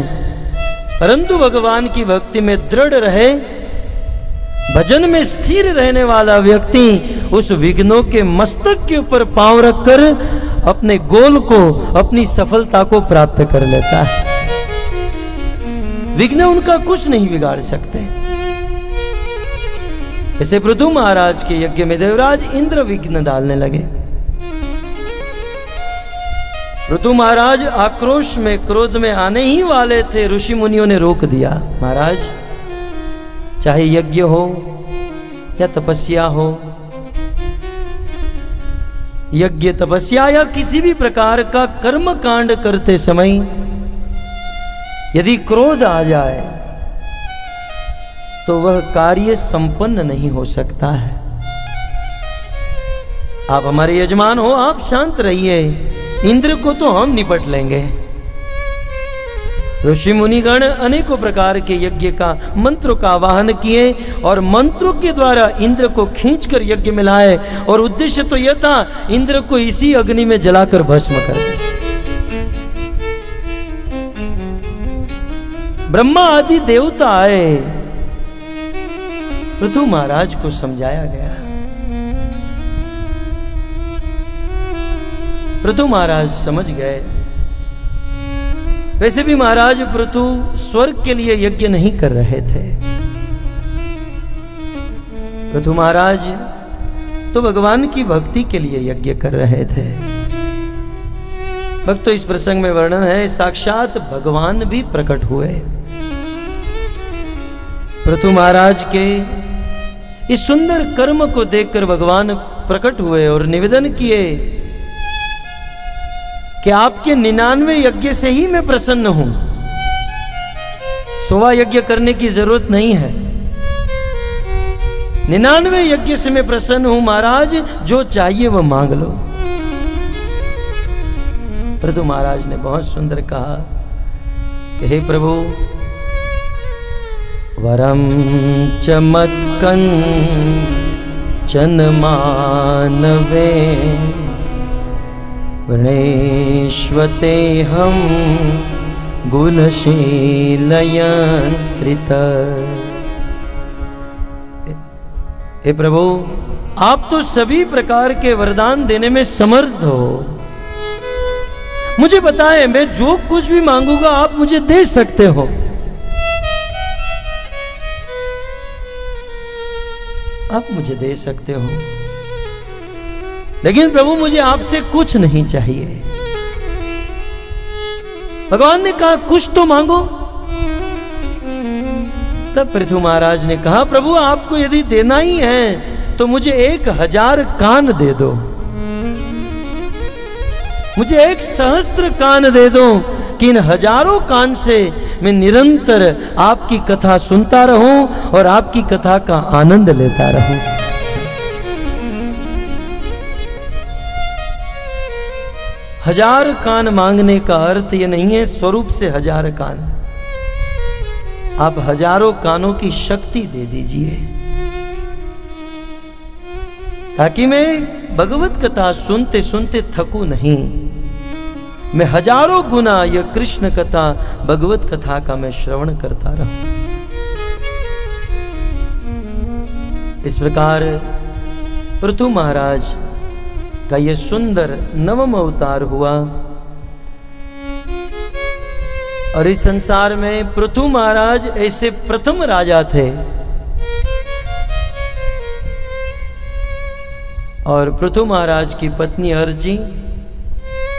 Speaker 2: परंतु भगवान की भक्ति में दृढ़ रहे, भजन में स्थिर रहने वाला व्यक्ति उस विघ्नों के मस्तक के ऊपर पांव रखकर अपने गोल को, अपनी सफलता को प्राप्त कर लेता है। विघ्न उनका कुछ नहीं बिगाड़ सकते। ऐसे पृथु महाराज के यज्ञ में देवराज इंद्र विघ्न डालने लगे। पृथु महाराज आक्रोश में, क्रोध में आने ही वाले थे, ऋषि मुनियों ने रोक दिया। महाराज, चाहे यज्ञ हो या तपस्या हो, यज्ञ तपस्या या किसी भी प्रकार का कर्म कांड करते समय यदि क्रोध आ जाए तो वह कार्य संपन्न नहीं हो सकता है। आप हमारे यजमान हो, आप शांत रहिए, इंद्र को तो हम निपट लेंगे। ऋषि मुनिगण अनेकों प्रकार के यज्ञ का, मंत्रों का आवाहन किए और मंत्रों के द्वारा इंद्र को खींचकर यज्ञ में लाए, और उद्देश्य तो यह था इंद्र को इसी अग्नि में जलाकर भस्म कर दे। ब्रह्मा आदि देवता आए, पृथु महाराज को समझाया गया। पृथु महाराज समझ गए। वैसे भी महाराज पृथु स्वर्ग के लिए यज्ञ नहीं कर रहे थे। पृथु महाराज तो भगवान की भक्ति के लिए यज्ञ कर रहे थे। भक्त तो इस प्रसंग में वर्णन है, साक्षात भगवान भी प्रकट हुए। पृथु महाराज के इस सुंदर कर्म को देखकर भगवान प्रकट हुए और निवेदन किए कि आपके 99 यज्ञ से ही मैं प्रसन्न हूं, 100वां यज्ञ करने की जरूरत नहीं है। 99 यज्ञ से मैं प्रसन्न हूं महाराज, जो चाहिए वह मांग लो। पृथु महाराज ने बहुत सुंदर कहा कि हे प्रभु, वरम चमत्कन चन मानवे वृणेष्वते हम गुणशीलयंत्रित। हे प्रभु, आप तो सभी प्रकार के वरदान देने में समर्थ हो। मुझे बताएं, मैं जो कुछ भी मांगूंगा आप मुझे दे सकते हो। आप मुझे दे सकते हो, लेकिन प्रभु मुझे आपसे कुछ नहीं चाहिए। भगवान ने कहा कुछ तो मांगो। तब पृथु महाराज ने कहा, प्रभु आपको यदि देना ही है तो मुझे 1000 कान दे दो, मुझे 1 सहस्त्र कान दे दो कि इन हजारों कान से मैं निरंतर आपकी कथा सुनता रहूं और आपकी कथा का आनंद लेता रहूं। हजार कान मांगने का अर्थ ये नहीं है स्वरूप से 1000 कान। आप हजारों कानों की शक्ति दे दीजिए ताकि मैं भगवत कथा सुनते सुनते थकूं नहीं। मैं हजारों गुना यह कृष्ण कथा भगवत कथा का मैं श्रवण करता रहूं। इस प्रकार पृथु महाराज का यह सुंदर 9वां अवतार हुआ और इस संसार में पृथु महाराज ऐसे प्रथम राजा थे। और पृथु महाराज की पत्नी अर्जी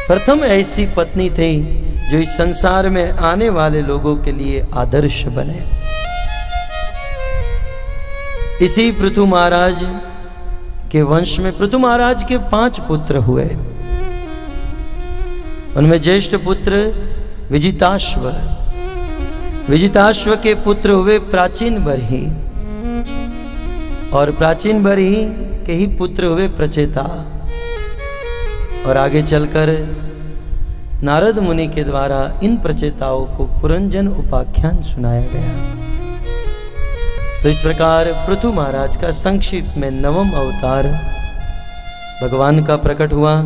Speaker 2: प्रथम ऐसी पत्नी थी जो इस संसार में आने वाले लोगों के लिए आदर्श बने। इसी पृथु महाराज के वंश में पृथु महाराज के 5 पुत्र हुए। उनमें ज्येष्ठ पुत्र विजिताश्व, विजिताश्व के पुत्र हुए प्राचीन बरही और प्राचीन बरही के ही पुत्र हुए प्रचेता। और आगे चलकर नारद मुनि के द्वारा इन प्रचेताओं को पुरंजन उपाख्यान सुनाया गया। तो इस प्रकार पृथु महाराज का संक्षिप्त में 9वां अवतार भगवान का प्रकट हुआ।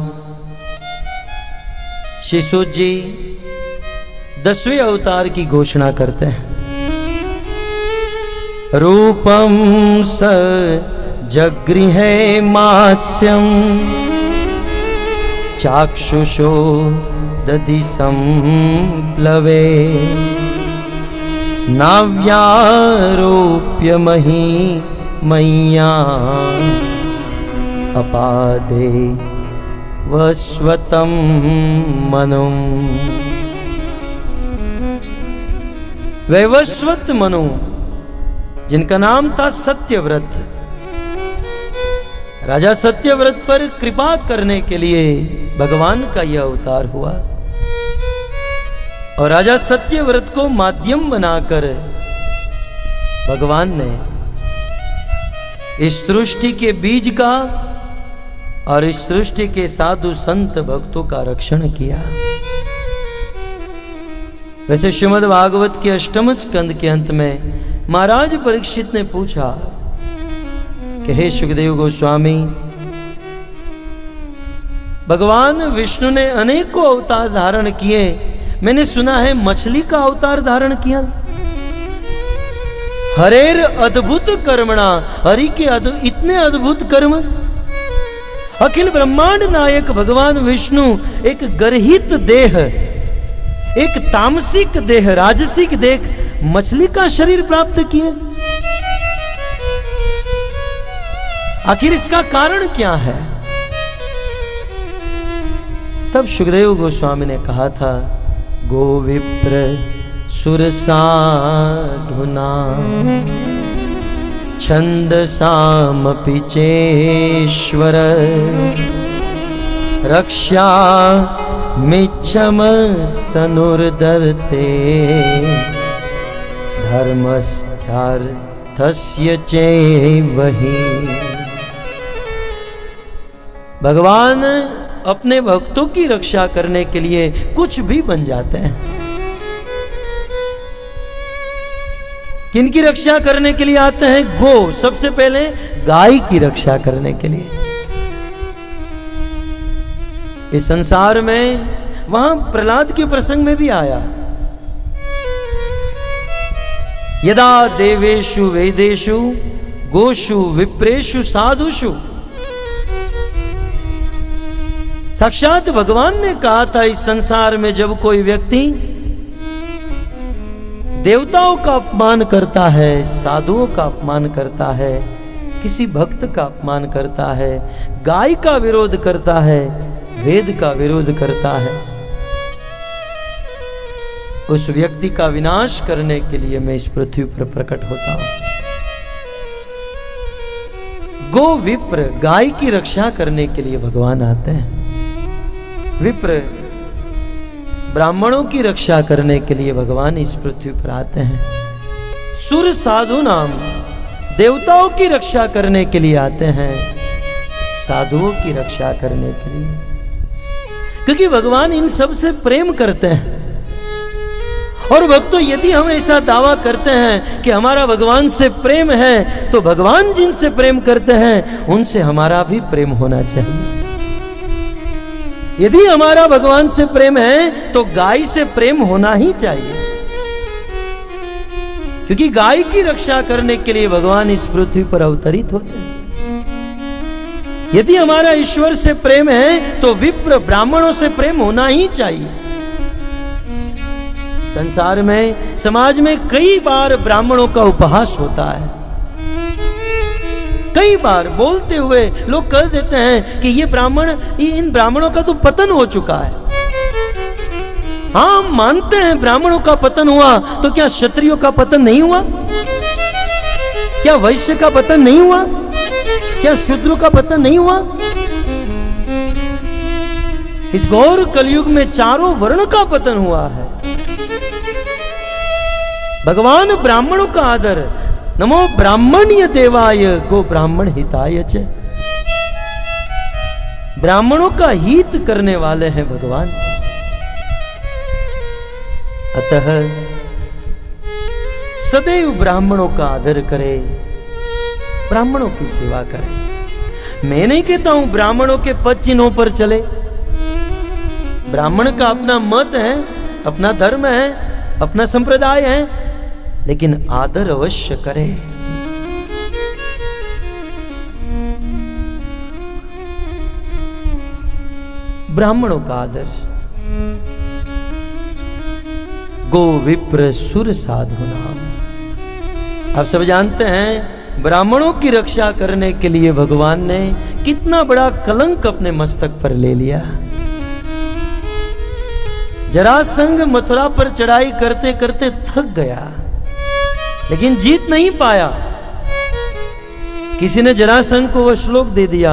Speaker 2: श्री सूत जी 10वें अवतार की घोषणा करते हैं। रूपम स जगृहे मात्स्यम चाक्षुषो दधि संप्लवे नाव्यारोप्य मही मैया अपादे वस्वतम मनु। वैवस्वत मनु जिनका नाम था सत्यव्रत, राजा सत्यव्रत पर कृपा करने के लिए भगवान का यह अवतार हुआ। और राजा सत्यव्रत को माध्यम बनाकर भगवान ने इस सृष्टि के बीज का और इस सृष्टि के साधु संत भक्तों का रक्षण किया। वैसे श्रीमद् भागवत के 8वें स्कंद के अंत में महाराज परीक्षित ने पूछा कि हे सुखदेव गोस्वामी, भगवान विष्णु ने अनेकों अवतार धारण किए, मैंने सुना है मछली का अवतार धारण किया। हरेर अद्भुत कर्मणा, हरि के इतने अद्भुत कर्म। अखिल ब्रह्मांड नायक भगवान विष्णु एक गर्हित देह, एक तामसिक देह, राजसिक देह, मछली का शरीर प्राप्त किए। आखिर इसका कारण क्या है? तब सुखदेव गोस्वामी ने कहा था, गो विप्र सुरसाधुना छंदसामपि चेश्वर रक्षा मिच्छम तनुर्दर्ते धर्मस्थ्यार्थस्य चैवहि। भगवान अपने भक्तों की रक्षा करने के लिए कुछ भी बन जाते हैं। किनकी रक्षा करने के लिए आते हैं? गो, सबसे पहले गाय की रक्षा करने के लिए। इस संसार में, वहां प्रहलाद के प्रसंग में भी आया, यदा देवेषु वेदेषु गोषु विप्रेषु साधुषु। साक्षात भगवान ने कहा था, इस संसार में जब कोई व्यक्ति देवताओं का अपमान करता है, साधुओं का अपमान करता है, किसी भक्त का अपमान करता है, गाय का विरोध करता है, वेद का विरोध करता है, उस व्यक्ति का विनाश करने के लिए मैं इस पृथ्वी पर प्रकट होता हूं। गो विप्र, गाय की रक्षा करने के लिए भगवान आते हैं। विप्र, ब्राह्मणों की रक्षा करने के लिए भगवान इस पृथ्वी पर आते हैं। सुर साधु नाम, देवताओं की रक्षा करने के लिए आते हैं, साधुओं की रक्षा करने के लिए, क्योंकि भगवान इन सब से प्रेम करते हैं। और भक्तों, यदि हम ऐसा दावा करते हैं कि हमारा भगवान से प्रेम है, तो भगवान जिनसे प्रेम करते हैं उनसे हमारा भी प्रेम होना चाहिए। यदि हमारा भगवान से प्रेम है तो गाय से प्रेम होना ही चाहिए, क्योंकि गाय की रक्षा करने के लिए भगवान इस पृथ्वी पर अवतरित होते हैं। यदि हमारा ईश्वर से प्रेम है तो विप्र ब्राह्मणों से प्रेम होना ही चाहिए। संसार में, समाज में कई बार ब्राह्मणों का उपहास होता है। कई बार बोलते हुए लोग कह देते हैं कि ये ब्राह्मण, इन ब्राह्मणों का तो पतन हो चुका है। हाँ, हम मानते हैं ब्राह्मणों का पतन हुआ, तो क्या क्षत्रियों का पतन नहीं हुआ? क्या वैश्य का पतन नहीं हुआ? क्या शूद्रों का पतन नहीं हुआ? इस घोर कलयुग में चारों वर्ण का पतन हुआ है। भगवान ब्राह्मणों का आदर, नमो ब्राह्मण्य देवाय गो ब्राह्मण हिताय च। ब्राह्मणों का हित करने वाले हैं भगवान। अतः सदैव ब्राह्मणों का आदर करे, ब्राह्मणों की सेवा करे। मैं नहीं कहता हूं ब्राह्मणों के पद चिन्हों पर चले। ब्राह्मण का अपना मत है, अपना धर्म है, अपना संप्रदाय है, लेकिन आदर अवश्य करे। ब्राह्मणों का आदर। गो विप्र सुर साधु नाम। आप सब जानते हैं, ब्राह्मणों की रक्षा करने के लिए भगवान ने कितना बड़ा कलंक अपने मस्तक पर ले लिया। जरासंध मथुरा पर चढ़ाई करते करते थक गया, लेकिन जीत नहीं पाया। किसी ने जरासंध को वह श्लोक दे दिया,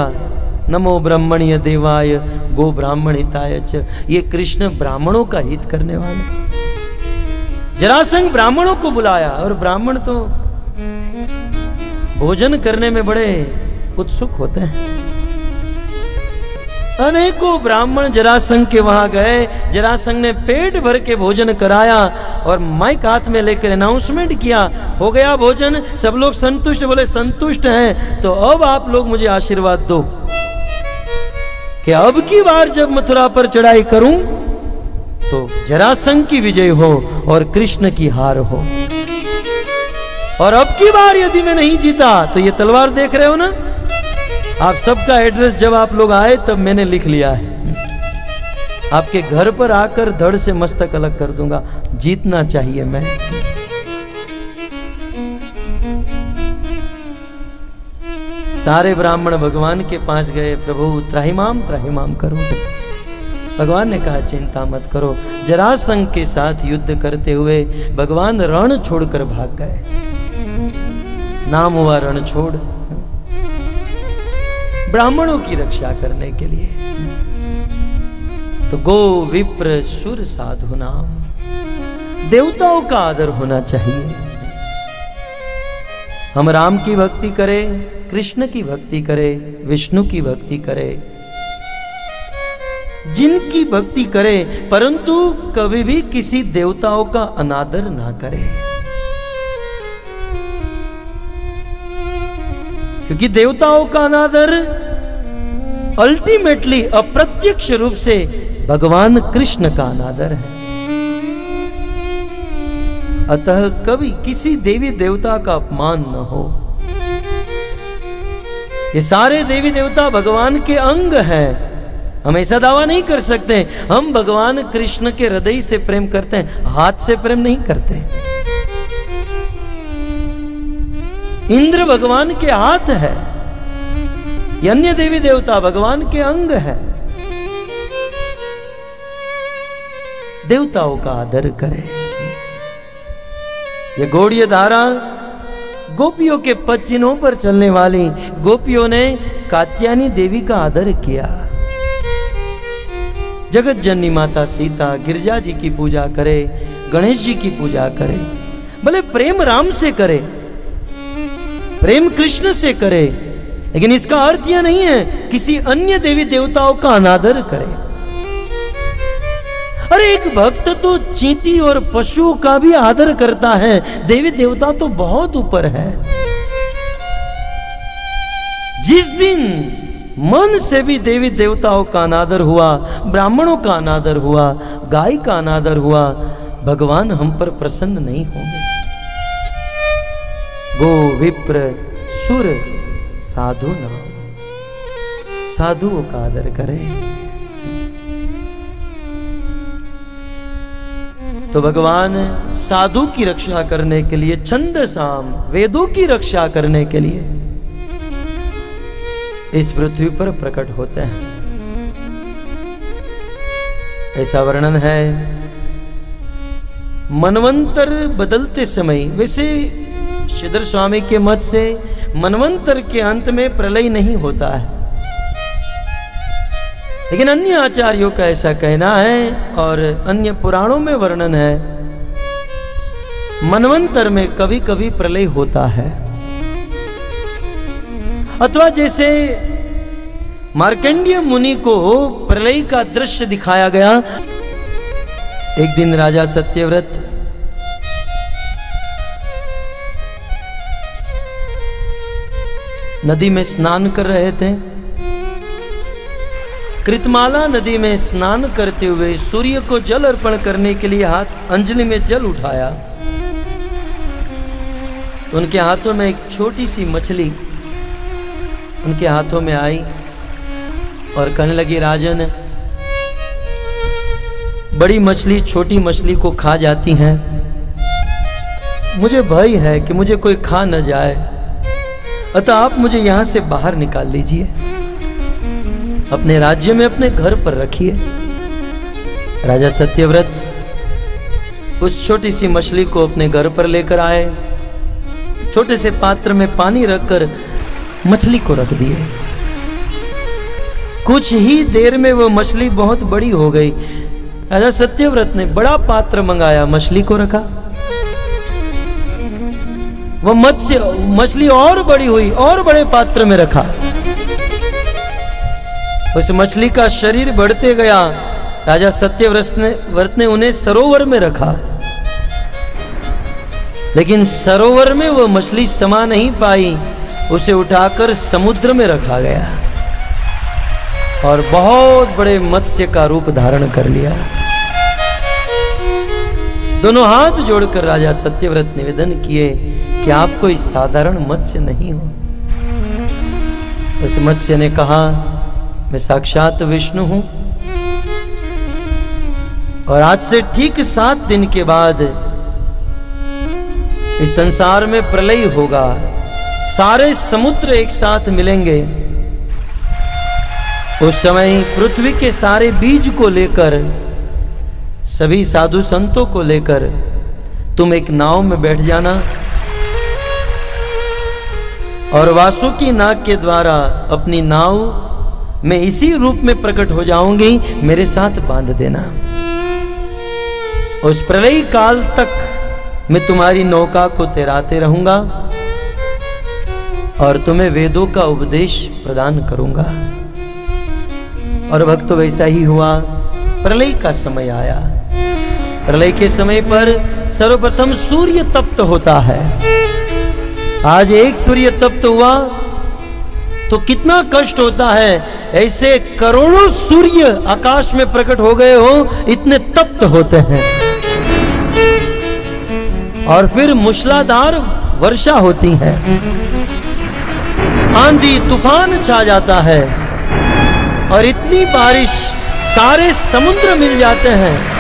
Speaker 2: नमो ब्रह्मण्य देवाय गो ब्राह्मण हिताय च। ये कृष्ण ब्राह्मणों का हित करने वाले। जरासंध ब्राह्मणों को बुलाया, और ब्राह्मण तो भोजन करने में बड़े उत्सुक होते हैं। अनेकों ब्राह्मण जरासंध के वहां गए। जरासंध ने पेट भर के भोजन कराया और माइक हाथ में लेकर अनाउंसमेंट किया, हो गया भोजन, सब लोग संतुष्ट? बोले संतुष्ट हैं, तो अब आप लोग मुझे आशीर्वाद दो कि अब की बार जब मथुरा पर चढ़ाई करूं तो जरासंध की विजय हो और कृष्ण की हार हो। और अब की बार यदि मैं नहीं जीता तो ये तलवार देख रहे हो ना, आप सबका एड्रेस जब आप लोग आए तब मैंने लिख लिया है। आपके घर पर आकर धड़ से मस्तक अलग कर दूंगा। जीतना चाहिए मैं। सारे ब्राह्मण भगवान के पास गए, प्रभु त्राहिमाम करो। भगवान ने कहा चिंता मत करो। जरासंध के साथ युद्ध करते हुए भगवान रण छोड़कर भाग गए। नाम हुआ रणछोड़। ब्राह्मणों की रक्षा करने के लिए। तो गो विप्र सुर साधु नाम, देवताओं का आदर होना चाहिए। हम राम की भक्ति करें, कृष्ण की भक्ति करें, विष्णु की भक्ति करें, जिनकी भक्ति करें, परंतु कभी भी किसी देवताओं का अनादर ना करें। क्योंकि देवताओं का अनादर अल्टीमेटली अप्रत्यक्ष रूप से भगवान कृष्ण का अनादर है। अतः कभी किसी देवी देवता का अपमान न हो। ये सारे देवी देवता भगवान के अंग हैं। हम ऐसा दावा नहीं कर सकते हम भगवान कृष्ण के हृदय से प्रेम करते हैं, हाथ से प्रेम नहीं करते। इंद्र भगवान के हाथ है, अन्य देवी देवता भगवान के अंग है। देवताओं का आदर करें। ये गौड़ीय धारा गोपियों के पद चिन्हों पर चलने वाली गोपियों ने कात्यायनी देवी का आदर किया। जगत जननी माता सीता गिरजा जी की पूजा करे, गणेश जी की पूजा करे, भले प्रेम राम से करे, प्रेम कृष्ण से करे, लेकिन इसका अर्थ यह नहीं है किसी अन्य देवी देवताओं का अनादर करे। अरे एक भक्त तो चींटी और पशुओं का भी आदर करता है, देवी देवता तो बहुत ऊपर है। जिस दिन मन से भी देवी देवताओं का अनादर हुआ, ब्राह्मणों का अनादर हुआ, गाय का अनादर हुआ, भगवान हम पर प्रसन्न नहीं होंगे। गो विप्र सुर साधु नाम, साधुओं का आदर करें। तो भगवान साधु की रक्षा करने के लिए, छंद साम वेदों की रक्षा करने के लिए इस पृथ्वी पर प्रकट होते हैं। ऐसा वर्णन है मनवंतर बदलते समय। वैसे श्रीधर स्वामी के मत से मनवंतर के अंत में प्रलय नहीं होता है, लेकिन अन्य आचार्यों का ऐसा कहना है और अन्य पुराणों में वर्णन है मनवंतर में कभी कभी प्रलय होता है। अथवा जैसे मार्कंडेय मुनि को प्रलय का दृश्य दिखाया गया। एक दिन राजा सत्यव्रत नदी में स्नान कर रहे थे। कृतमाला नदी में स्नान करते हुए सूर्य को जल अर्पण करने के लिए हाथ अंजलि में जल उठाया तो उनके हाथों में एक छोटी सी मछली उनके हाथों में आई और कहने लगी, राजन, बड़ी मछली छोटी मछली को खा जाती है, मुझे भय है कि मुझे कोई खा न जाए, अतः आप मुझे यहां से बाहर निकाल लीजिए, अपने राज्य में अपने घर पर रखिए। राजा सत्यव्रत उस छोटी सी मछली को अपने घर पर लेकर आए, छोटे से पात्र में पानी रखकर मछली को रख दिए। कुछ ही देर में वो मछली बहुत बड़ी हो गई। राजा सत्यव्रत ने बड़ा पात्र मंगाया, मछली को रखा। वो मछली और बड़ी हुई और बड़े पात्र में रखा। उस मछली का शरीर बढ़ते गया। राजा सत्यव्रत ने उन्हें सरोवर में रखा, लेकिन सरोवर में वो मछली समा नहीं पाई, उसे उठाकर समुद्र में रखा गया और बहुत बड़े मत्स्य का रूप धारण कर लिया। दोनों हाथ जोड़कर राजा सत्यव्रत निवेदन किए कि आप कोई साधारण मत्स्य नहीं हो। उस मत्स्य ने कहा, मैं साक्षात विष्णु हूं और आज से ठीक 7 दिन के बाद इस संसार में प्रलय होगा, सारे समुद्र एक साथ मिलेंगे। उस समय पृथ्वी के सारे बीज को लेकर, सभी साधु संतों को लेकर तुम एक नाव में बैठ जाना और वासुकी नाग के द्वारा अपनी नाव मैं इसी रूप में प्रकट हो जाऊंगी, मेरे साथ बांध देना। उस प्रलय काल तक मैं तुम्हारी नौका को तैराते रहूंगा और तुम्हें वेदों का उपदेश प्रदान करूंगा। और भक्तों वैसा ही हुआ। प्रलय का समय आया। प्रलय के समय पर सर्वप्रथम सूर्य तप्त होता है। आज एक सूर्य तप्त हुआ तो कितना कष्ट होता है। ऐसे करोड़ों सूर्य आकाश में प्रकट हो गए हो, इतने तप्त होते हैं। और फिर मूसलाधार वर्षा होती है, आंधी तूफान छा जाता है, और इतनी बारिश, सारे समुद्र मिल जाते हैं,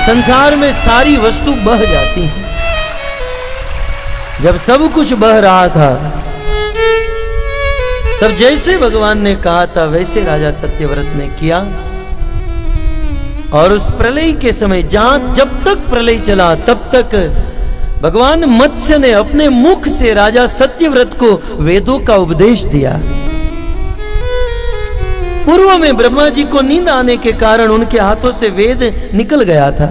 Speaker 2: संसार में सारी वस्तु बह जाती है। जब सब कुछ बह रहा था, तब जैसे भगवान ने कहा था वैसे राजा सत्यव्रत ने किया। और उस प्रलय के समय, जब तक प्रलय चला तब तक भगवान मत्स्य ने अपने मुख से राजा सत्यव्रत को वेदों का उपदेश दिया। पूर्व में ब्रह्मा जी को नींद आने के कारण उनके हाथों से वेद निकल गया था।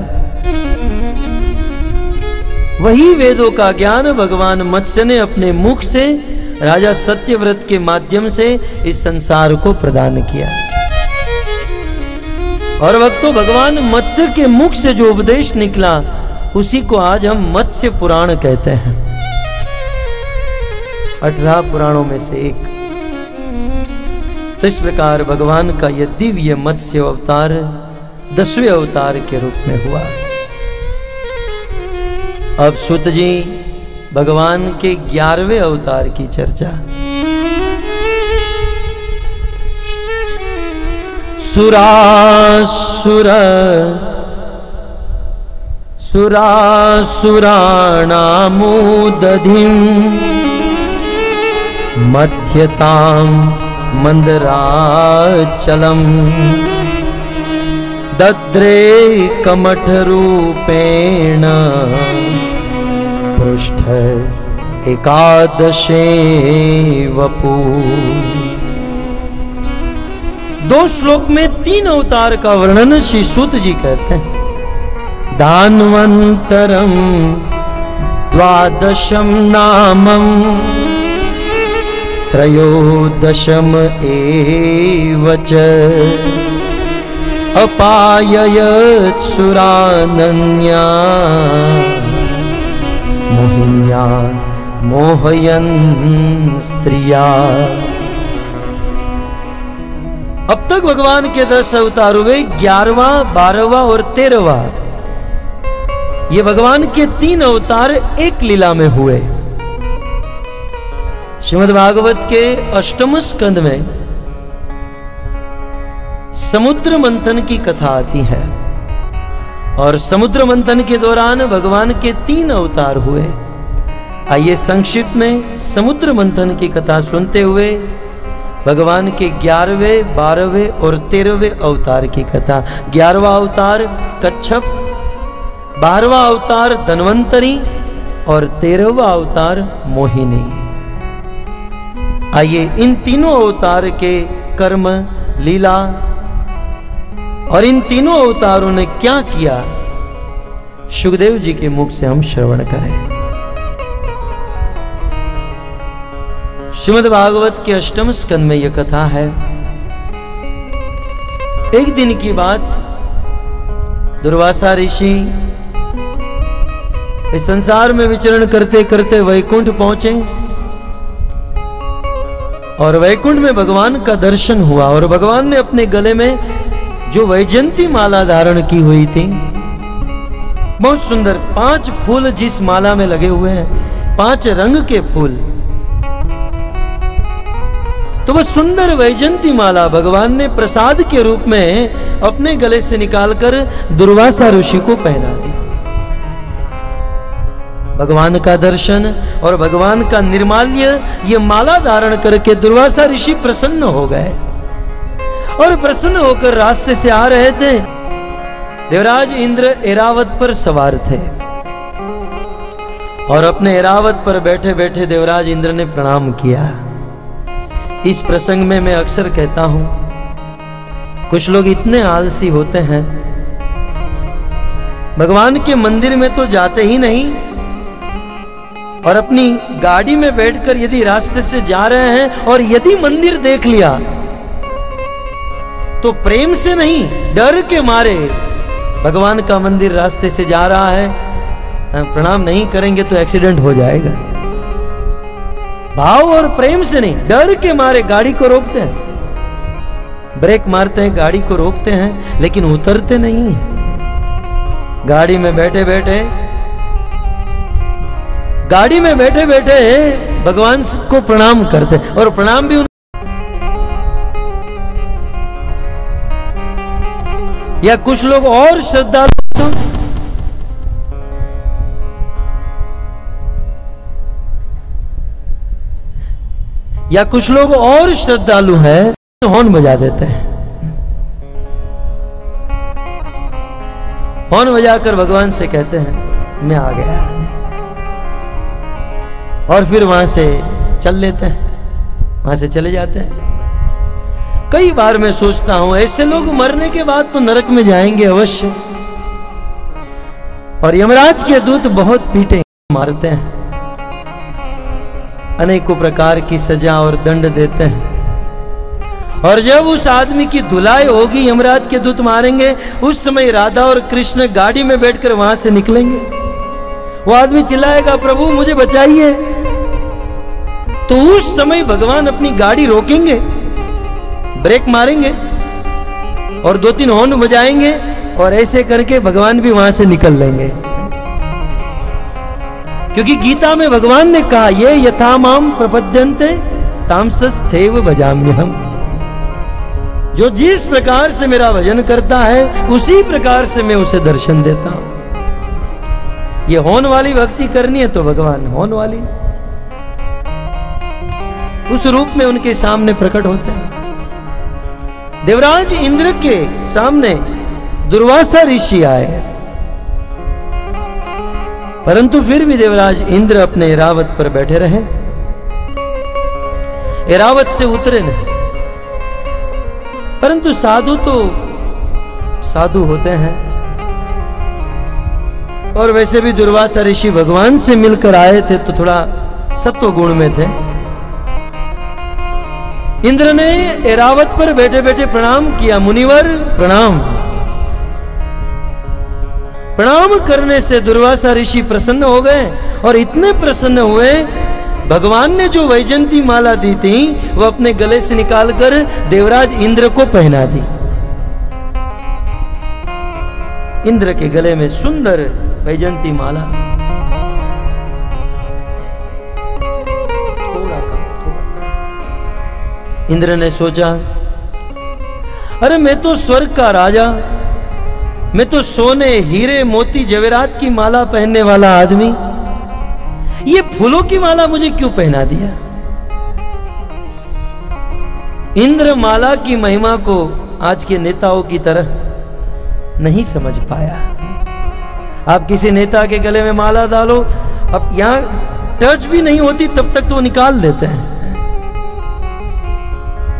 Speaker 2: वही वेदों का ज्ञान भगवान मत्स्य ने अपने मुख से राजा सत्यव्रत के माध्यम से इस संसार को प्रदान किया। और भक्तों, भगवान मत्स्य के मुख से जो उपदेश निकला, उसी को आज हम मत्स्य पुराण कहते हैं। 18 पुराणों में से एक। तो इस प्रकार भगवान का यह दिव्य मत्स्य अवतार 10वें अवतार के रूप में हुआ। अब सूत जी भगवान के 11वें अवतार की चर्चा। सुरासुर सुरासुराणामुदधिं मथ्यतां मंदराचलम् दद्रे कमठरूपेण पृष्ठ एकादशे वपु। 2 श्लोक में 3 अवतार का वर्णन श्री सूत जी करते हैं। दानवंतरम द्वादशम नामम त्रयोदशम एवच अपाययत् सुरानन्या मोहिन्या मोहयन् स्त्रिया। अब तक भगवान के 10 अवतार हुए। 11वां, 12वां और 13वां, ये भगवान के 3 अवतार एक लीला में हुए। श्रीमद् भागवत के 8वें स्कंद में समुद्र मंथन की कथा आती है, और समुद्र मंथन के दौरान भगवान के 3 अवतार हुए। आइए संक्षिप्त में समुद्र मंथन की कथा सुनते हुए भगवान के 11वें, 12वें और 13वें अवतार की कथा। 11वां अवतार कच्छप, 12वां अवतार धन्वंतरी और 13वां अवतार मोहिनी। आइए इन तीनों अवतार के कर्म, लीला और इन तीनों अवतारों ने क्या किया, सुखदेव जी के मुख से हम श्रवण करें। श्रीमद् भागवत के 8वें स्कंद में यह कथा है। एक दिन की बात, दुर्वासा ऋषि इस संसार में विचरण करते करते वैकुंठ पहुंचे, और वैकुंठ में भगवान का दर्शन हुआ। और भगवान ने अपने गले में जो वैजयंती माला धारण की हुई थी, बहुत सुंदर 5 फूल जिस माला में लगे हुए हैं, 5 रंग के फूल, तो वह सुंदर वैजयंती माला भगवान ने प्रसाद के रूप में अपने गले से निकालकर दुर्वासा ऋषि को पहना दी। भगवान का दर्शन और भगवान का निर्माल्य, ये माला धारण करके दुर्वासा ऋषि प्रसन्न हो गए, और प्रसन्न होकर रास्ते से आ रहे थे। देवराज इंद्र ऐरावत पर सवार थे, और अपने ऐरावत पर बैठे बैठे देवराज इंद्र ने प्रणाम किया। इस प्रसंग में मैं अक्सर कहता हूं, कुछ लोग इतने आलसी होते हैं, भगवान के मंदिर में तो जाते ही नहीं, और अपनी गाड़ी में बैठकर यदि रास्ते से जा रहे हैं और यदि मंदिर देख लिया तो प्रेम से नहीं, डर के मारे भगवान का मंदिर रास्ते से जा रहा है, प्रणाम नहीं करेंगे तो एक्सीडेंट हो जाएगा। भाव और प्रेम से नहीं, डर के मारे गाड़ी को रोकते हैं। ब्रेक मारते हैं, गाड़ी को रोकते हैं, लेकिन उतरते नहीं हैं। गाड़ी में बैठे बैठे भगवान को प्रणाम करते हैं, और प्रणाम भी या कुछ लोग और श्रद्धालु हैं, हॉर्न बजा देते हैं। हॉर्न बजाकर भगवान से कहते हैं मैं आ गया, और फिर वहां से चल लेते हैं, वहां से चले जाते हैं। कई बार मैं सोचता हूं ऐसे लोग मरने के बाद तो नरक में जाएंगे अवश्य, और यमराज के दूत बहुत पीटे मारते हैं, अनेकों प्रकार की सजा और दंड देते हैं। और जब उस आदमी की धुलाई होगी, यमराज के दूत मारेंगे, उस समय राधा और कृष्ण गाड़ी में बैठकर वहां से निकलेंगे। वो आदमी चिल्लाएगा प्रभु मुझे बचाइए, तो उस समय भगवान अपनी गाड़ी रोकेंगे, ब्रेक मारेंगे और 2-3 हॉर्न बजाएंगे, और ऐसे करके भगवान भी वहां से निकल लेंगे। क्योंकि गीता में भगवान ने कहा ये यथा माम प्रपद्यन्ते तामसस्थैव भजाम्यहम्, जो जिस प्रकार से मेरा भजन करता है उसी प्रकार से मैं उसे दर्शन देता हूं। ये हॉर्न वाली भक्ति करनी है तो भगवान हॉर्न वाली उस रूप में उनके सामने प्रकट होते हैं। देवराज इंद्र के सामने दुर्वासा ऋषि आए, परंतु फिर भी देवराज इंद्र अपने ऐरावत पर बैठे रहे, ऐरावत से उतरे नहीं। परंतु साधु तो साधु होते हैं, और वैसे भी दुर्वासा ऋषि भगवान से मिलकर आए थे तो थोड़ा सत्व गुण में थे। इंद्र ने ऐरावत पर बैठे बैठे प्रणाम किया, मुनिवर प्रणाम। प्रणाम करने से दुर्वासा ऋषि प्रसन्न हो गए, और इतने प्रसन्न हुए भगवान ने जो वैजयंती माला दी थी वो अपने गले से निकालकर देवराज इंद्र को पहना दी। इंद्र के गले में सुंदर वैजयंती माला। इंद्र ने सोचा अरे मैं तो स्वर्ग का राजा, मैं तो सोने हीरे मोती जवेरात की माला पहनने वाला आदमी, ये फूलों की माला मुझे क्यों पहना दिया। इंद्र माला की महिमा को आज के नेताओं की तरह नहीं समझ पाया। आप किसी नेता के गले में माला डालो, अब यहां टच भी नहीं होती तब तक तो निकाल देते हैं।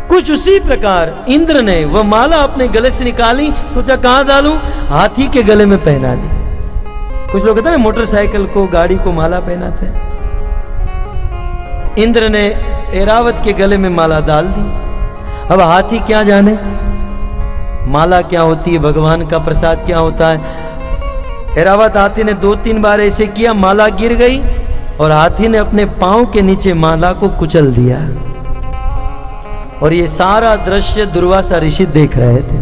Speaker 2: कुछ उसी प्रकार इंद्र ने वह माला अपने गले से निकाली, सोचा कहां डालूं, हाथी के गले में पहना दी। कुछ लोग कहते हैं मोटरसाइकिल को गाड़ी को माला पहनाते हैं। इंद्र ने ऐरावत के गले में माला डाल दी। अब हाथी क्या जाने माला क्या होती है, भगवान का प्रसाद क्या होता है। ऐरावत हाथी ने 2-3 बार ऐसे किया, माला गिर गई और हाथी ने अपने पांव के नीचे माला को कुचल दिया। और ये सारा दृश्य दुर्वासा ऋषि देख रहे थे।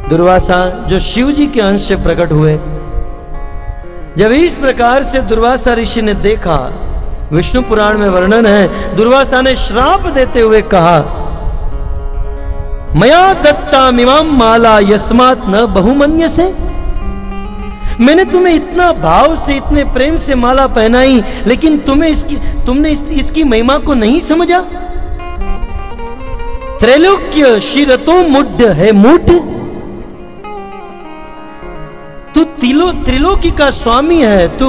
Speaker 2: दुर्वासा जो शिव जी के अंश से प्रकट हुए, जब इस प्रकार से दुर्वासा ऋषि ने देखा, विष्णु पुराण में वर्णन है, दुर्वासा ने श्राप देते हुए कहा मया दत्ता मिमाम माला यस्मात् न बहुमन्यसे, मैंने तुम्हें इतना भाव से इतने प्रेम से माला पहनाई, लेकिन तुमने इसकी महिमा को नहीं समझा। त्रैलोक्य शिरतो मुड्ढ है मुठ, तू त्रिलोकी का स्वामी है, तू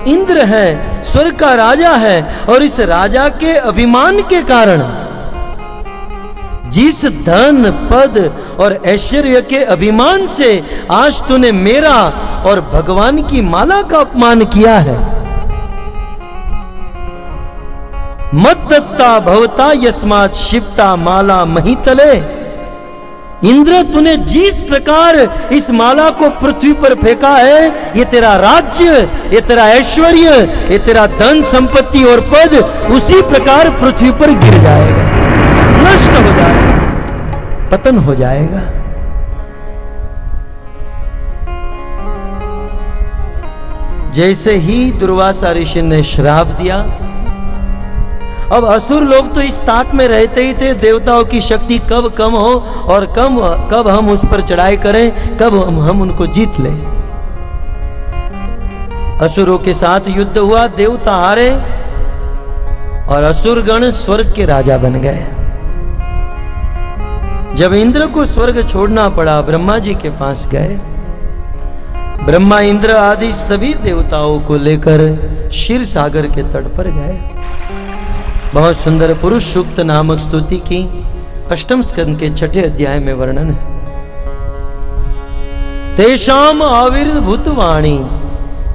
Speaker 2: इंद्र है, स्वर्ग का राजा है, और इस राजा के अभिमान के कारण जिस धन पद और ऐश्वर्य के अभिमान से आज तूने मेरा और भगवान की माला का अपमान किया है। मत दत्ता भवता यस्मात् शिप्ता माला महितले, इंद्र तूने जिस प्रकार इस माला को पृथ्वी पर फेंका है, ये तेरा राज्य, ये तेरा ऐश्वर्य, ये तेरा धन संपत्ति और पद उसी प्रकार पृथ्वी पर गिर जाएगा। न नष्ट हो जाएगा, पतन हो जाएगा। जैसे ही दुर्वासा ऋषि ने श्राप दिया, अब असुर लोग तो इस ताक में रहते ही थे देवताओं की शक्ति कब कम हो और कब हम उस पर चढ़ाई करें, कब हम उनको जीत लें। असुरों के साथ युद्ध हुआ, देवता हारे और असुरगण स्वर्ग के राजा बन गए। जब इंद्र को स्वर्ग छोड़ना पड़ा, ब्रह्मा जी के पास गए। ब्रह्मा, इंद्र आदि सभी देवताओं को लेकर क्षीर सागर के तट पर गए। बहुत सुंदर पुरुष सूक्त नामक स्तुति की 8वें स्कंद के 6ठे अध्याय में वर्णन है। तेषाम आविर्भूत वाणी,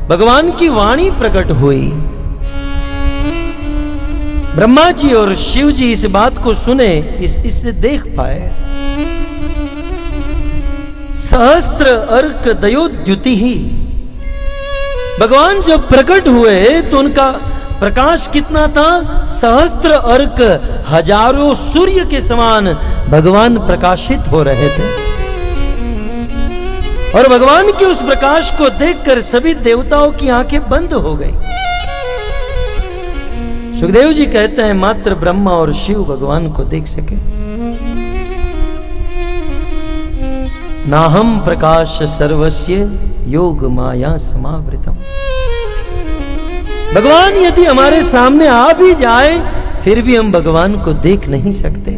Speaker 2: भगवान की वाणी प्रकट हुई। ब्रह्मा जी और शिव जी इस बात को सुने, इससे देख पाए। सहस्त्र अर्क दयोद्युति ही, भगवान जब प्रकट हुए तो उनका प्रकाश कितना था? सहस्त्र अर्क, हजारों सूर्य के समान भगवान प्रकाशित हो रहे थे। और भगवान के उस प्रकाश को देखकर सभी देवताओं की आंखें बंद हो गई। सुखदेव जी कहते हैं मात्र ब्रह्मा और शिव भगवान को देख सके। नाहम प्रकाश सर्वस्य योग माया समावृतम। भगवान यदि हमारे सामने आ भी जाए फिर भी हम भगवान को देख नहीं सकते।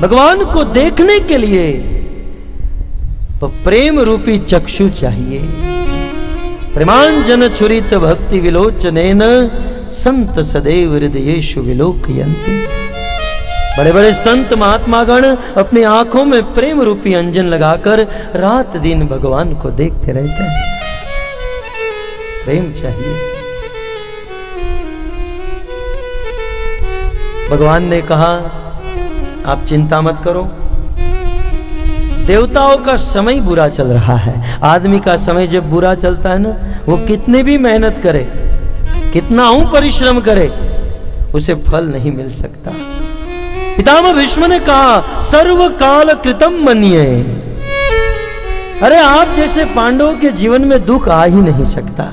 Speaker 2: भगवान को देखने के लिए प्रेम रूपी चक्षु चाहिए। प्रेमांजन छुरित भक्ति विलोचनेन संत सदैव हृदयेषु विलोकयन्ति। बड़े बड़े संत महात्मागण अपनी आंखों में प्रेम रूपी अंजन लगाकर रात दिन भगवान को देखते रहते हैं। प्रेम चाहिए। भगवान ने कहा आप चिंता मत करो, देवताओं का समय बुरा चल रहा है। आदमी का समय जब बुरा चलता है ना, वो कितने भी मेहनत करे, कितना हूं परिश्रम करे, उसे फल नहीं मिल सकता। पितामह भीष्म ने कहा सर्व काल कृतम मन्ये। अरे आप जैसे पांडवों के जीवन में दुख आ ही नहीं सकता।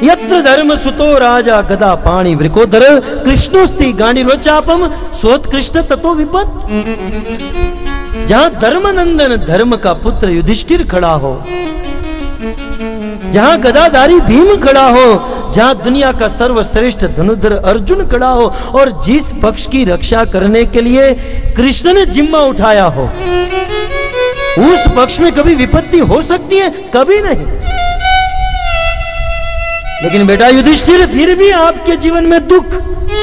Speaker 2: यत्र धर्म सुतो राजा गदा पाणी वृकोधर कृष्णोस्ति गांडीवचापम स्वोत्कृष्ट ततो विपत। जहां धर्मनंदन धर्म का पुत्र युधिष्ठिर खड़ा हो, जहां गदाधारी भीम खड़ा हो, जहां दुनिया का सर्वश्रेष्ठ धनुधर अर्जुन खड़ा हो और जिस पक्ष की रक्षा करने के लिए कृष्ण ने जिम्मा उठाया हो, उस पक्ष में कभी विपत्ति हो सकती है? कभी नहीं। लेकिन बेटा युधिष्ठिर, फिर भी आपके जीवन में दुख,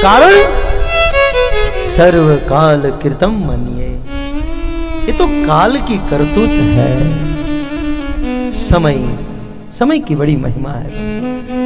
Speaker 2: कारण सर्व काल कृतम मन्ये। ये तो काल की करतूत है। समय की बड़ी महिमा है।